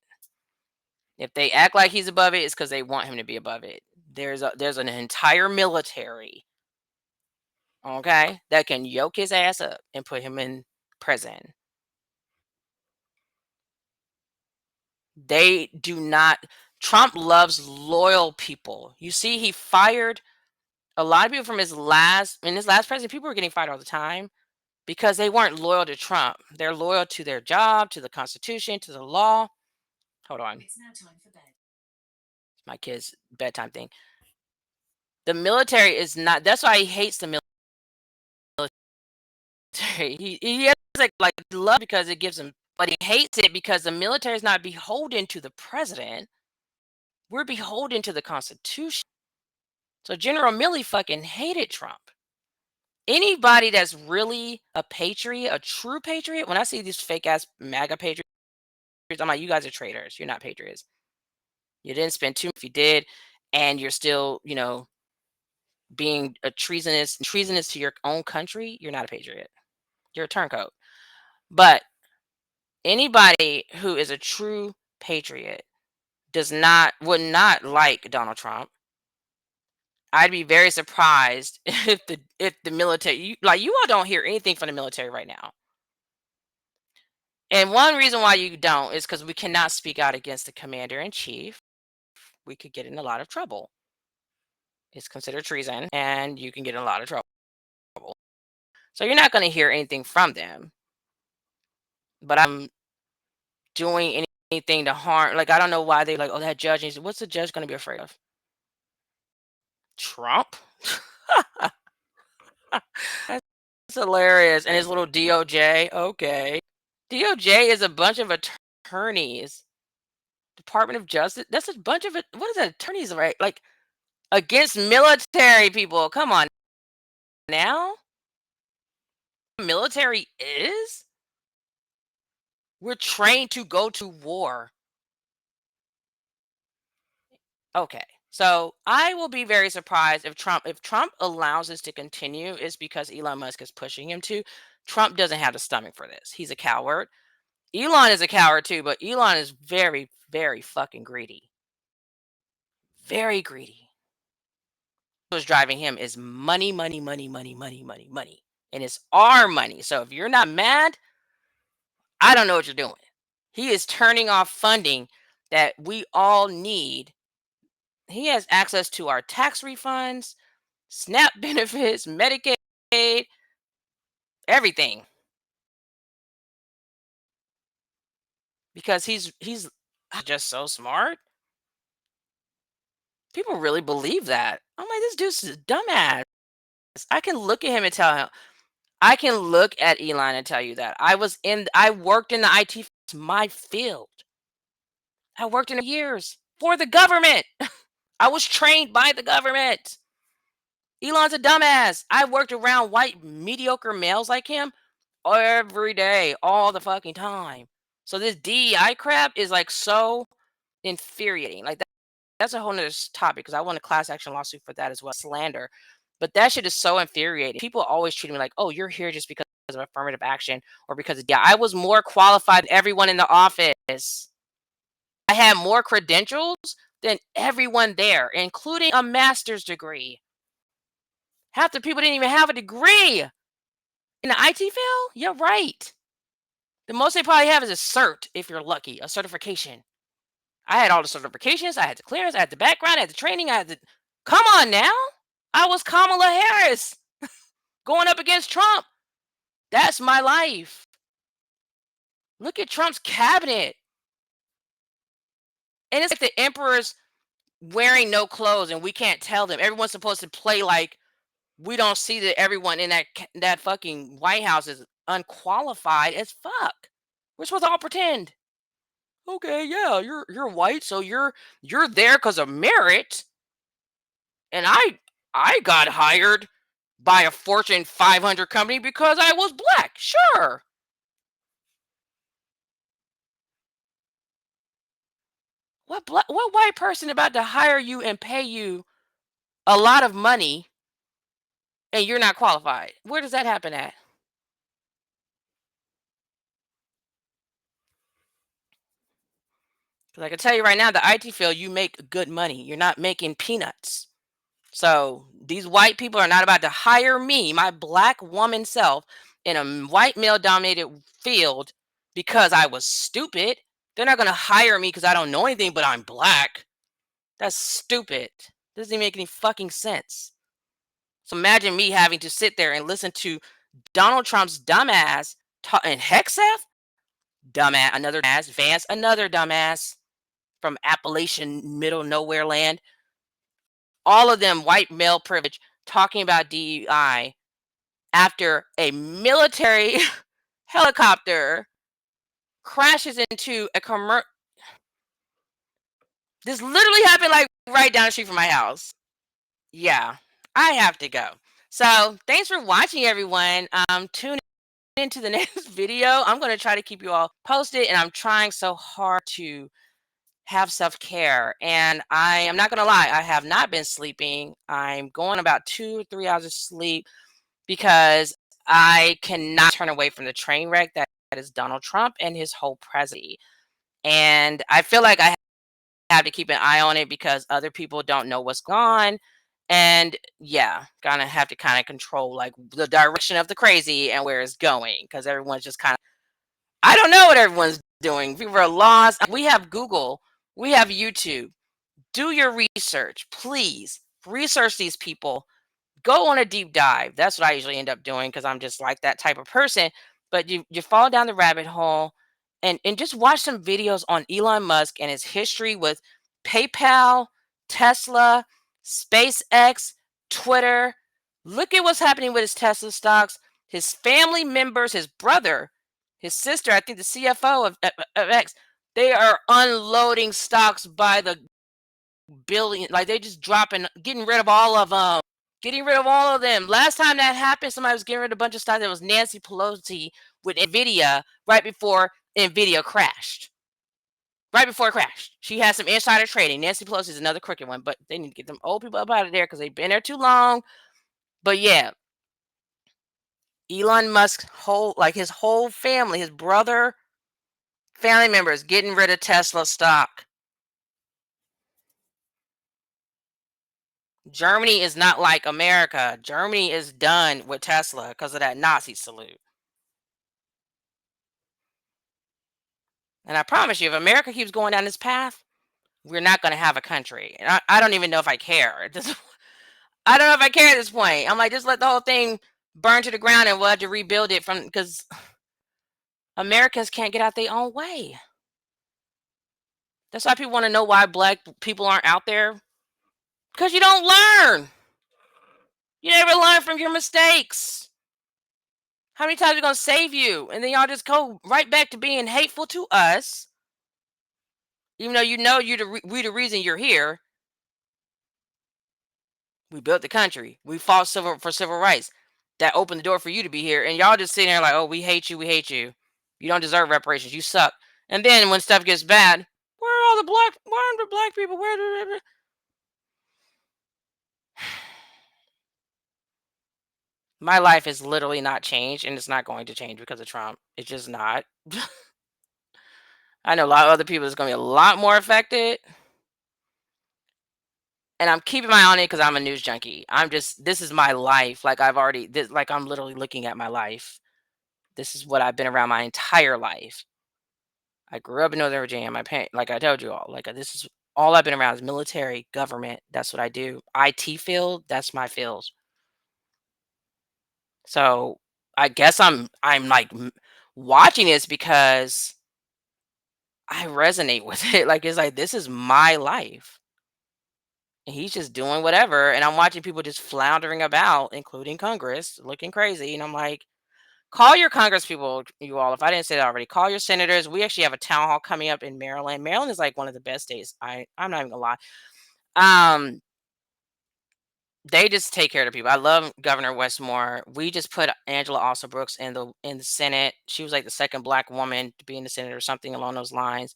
If they act like he's above it, it's because they want him to be above it. There's an entire military, okay, that can yoke his ass up and put him in prison. They do not. Trump loves loyal people. You see, he fired a lot of people from his last president. People were getting fired all the time because they weren't loyal to Trump. They're loyal to their job, to the Constitution, to the law. Hold on. It's now time for bed. It's my kid's bedtime thing. The military is not. That's why he hates the military. He has like love because it gives him, but he hates it because the military is not beholden to the president. We're beholden to the Constitution. So General Milley fucking hated Trump. Anybody that's really a patriot, a true patriot, when I see these fake ass MAGA patriots, I'm like, you guys are traitors. You're not patriots. You didn't spend too much if you did, and you're still, being a treasonous to your own country. You're not a patriot. You're a turncoat. But anybody who is a true patriot would not like Donald Trump. I'd be very surprised if the military, you all don't hear anything from the military right now. And one reason why you don't is because we cannot speak out against the commander in chief. We could get in a lot of trouble. It's considered treason, and you can get in a lot of trouble. So you're not going to hear anything from them. But I'm doing anything to harm. Like, I don't know why they like, oh, that judge. What's the judge going to be afraid of? Trump? That's hilarious. And his little DOJ. Okay. DOJ is a bunch of attorneys. Department of Justice. That's a bunch of it. What is that? Attorneys, right? Like, against military people. Come on now. Military is? We're trained to go to war. Okay. So I will be very surprised if Trump allows this to continue, is because Elon Musk is pushing him to. Trump doesn't have the stomach for this. He's a coward. Elon is a coward too, but Elon is very, very fucking greedy. Very greedy. What's driving him is money, money, money, money, money, money, money. And it's our money. So if you're not mad, I don't know what you're doing. He is turning off funding that we all need. He has access to our tax refunds, SNAP benefits, Medicaid, everything. Because he's just so smart. People really believe that. I'm like, this dude's a dumbass. I can look at him and tell him. I can look at Elon and tell you that. I worked in the IT, my field. I worked in years for the government. I was trained by the government. Elon's a dumbass. I worked around white mediocre males like him every day, all the fucking time. So this DEI crap is like so infuriating. Like that's a whole nother topic, because I want a class action lawsuit for that as well. Slander. But that shit is so infuriating. People always treat me like, oh, you're here just because of affirmative action or because of, yeah, I was more qualified than everyone in the office. I had more credentials than everyone there, including a master's degree. Half the people didn't even have a degree in the IT field. You're right. The most they probably have is a cert, if you're lucky, a certification. I had all the certifications. I had the clearance. I had the background. I had the training. I had the. Come on now. I was Kamala Harris going up against Trump. That's my life. Look at Trump's cabinet. And it's like the emperor's wearing no clothes and we can't tell them. Everyone's supposed to play like we don't see that everyone in that fucking White House is unqualified as fuck. We're supposed to all pretend. Okay, yeah, you're white, so you're there because of merit. And I got hired by a Fortune 500 company because I was black. Sure. What white person about to hire you and pay you a lot of money and you're not qualified? Where does that happen at? Because I can tell you right now, the IT field, you make good money. You're not making peanuts. So these white people are not about to hire me, my black woman self, in a white male dominated field because I was stupid. They're not going to hire me because I don't know anything, but I'm black. That's stupid. Doesn't even make any fucking sense. So imagine me having to sit there and listen to Donald Trump's dumbass and Hexeth, dumbass, another dumbass, Vance, another dumbass from Appalachian middle nowhere land. All of them white male privilege talking about DEI after a military helicopter crashes into a commercial. This literally happened like right down the street from my house. Yeah, I have to go. So thanks for watching, everyone. Tune into the next video. I'm going to try to keep you all posted, and I'm trying so hard to have self-care. And I am not going to lie, I have not been sleeping. I'm going about 2 or 3 hours of sleep because I cannot turn away from the train wreck that is Donald Trump and his whole presidency. And I feel like I have to keep an eye on it because other people don't know what's going on. And yeah, gonna have to kind of control like the direction of the crazy and where it's going, because everyone's just kind of, I don't don't know what everyone's doing. People are lost. We have Google, we have YouTube. Do your research, please. Research these people. Go on a deep dive. That's what I usually end up doing because I'm just like that type of person. But you fall down the rabbit hole and just watch some videos on Elon Musk and his history with PayPal, Tesla, SpaceX, Twitter. Look at what's happening with his Tesla stocks. His family members, his brother, his sister, I think the CFO of X, they are unloading stocks by the billion. Like they just dropping, getting rid of all of them. Getting rid of all of them. Last time that happened, somebody was getting rid of a bunch of stocks. That was Nancy Pelosi with Nvidia right before Nvidia crashed. Right before it crashed. She had some insider trading. Nancy Pelosi is another crooked one, but they need to get them old people up out of there because they've been there too long. But yeah, Elon Musk's his whole family, his brother, family members getting rid of Tesla stock. Germany is not like America. Germany is done with Tesla because of that Nazi salute. And I promise you, if America keeps going down this path, we're not going to have a country. And I don't even know if I care. I don't know if I care at this point. I'm like, just let the whole thing burn to the ground and we'll have to rebuild it from because Americans can't get out their own way. That's why people want to know why black people aren't out there. Because you don't learn. You never learn from your mistakes. How many times are we going to save you? And then y'all just go right back to being hateful to us. Even though we the reason you're here. We built the country. We fought for civil rights. That opened the door for you to be here. And y'all just sitting there like, oh, we hate you. We hate you. You don't deserve reparations. You suck. And then when stuff gets bad, where are the black people? Where? My life is literally not changed, and it's not going to change because of Trump. It's just not. I know a lot of other people is going to be a lot more affected. And I'm keeping my eye on it because I'm a news junkie. This is my life. Like I'm literally looking at my life. This is what I've been around my entire life. I grew up in Northern Virginia. My parents, like I told you all, this is all I've been around is military, government. That's what I do. IT field, that's my field. So I guess I'm like watching this because I resonate with it. Like it's like this is my life. And he's just doing whatever. And I'm watching people just floundering about, including Congress, looking crazy. And I'm like, call your Congress people, you all. If I didn't say that already, call your senators. We actually have a town hall coming up in Maryland. Maryland is like one of the best states. I'm not even gonna lie. They just take care of the people. I love Governor Westmore. We just put Angela Alsobrooks in the Senate. She was like the second black woman to be in the Senate or something along those lines.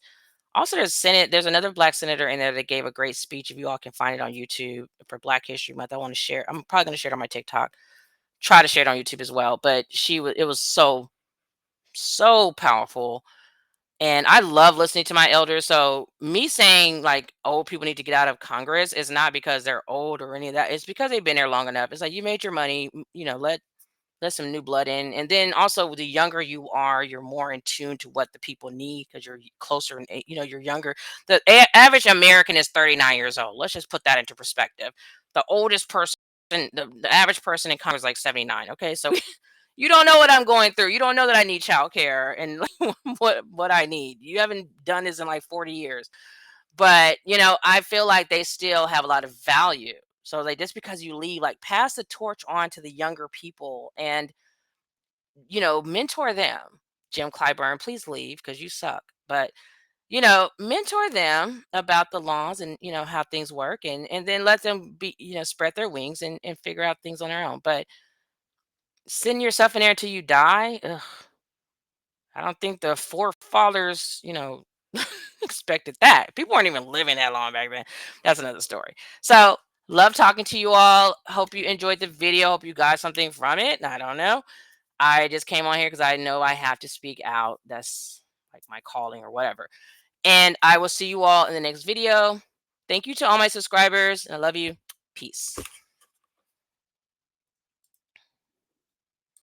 Also, there's another black senator in there that gave a great speech. If you all can find it on YouTube for Black History Month, I want to share. I'm probably going to share it on my TikTok. Try to share it on YouTube as well. But it was so powerful. And I love listening to my elders. So me saying like old people need to get out of Congress is not because they're old or any of that. It's because they've been there long enough. It's like you made your money, let some new blood in. And then also the younger you are, you're more in tune to what the people need because you're closer and you're younger. The average American is 39 years old. Let's just put that into perspective. The oldest person, the average person in Congress is like 79. Okay, so you don't know what I'm going through. You don't know that I need childcare and what I need. You haven't done this in like 40 years. But, I feel like they still have a lot of value. So like just because you leave, like pass the torch on to the younger people and, mentor them. Jim Clyburn, please leave because you suck. But, mentor them about the laws and, how things work and then let them be, spread their wings and figure out things on their own. But sitting yourself in there until you die, ugh, I don't think the forefathers, expected that. People weren't even living that long back then. That's another story. So, love talking to you all. Hope you enjoyed the video. Hope you got something from it. I don't know. I just came on here because I know I have to speak out. That's like my calling or whatever. And I will see you all in the next video. Thank you to all my subscribers. I love you. Peace.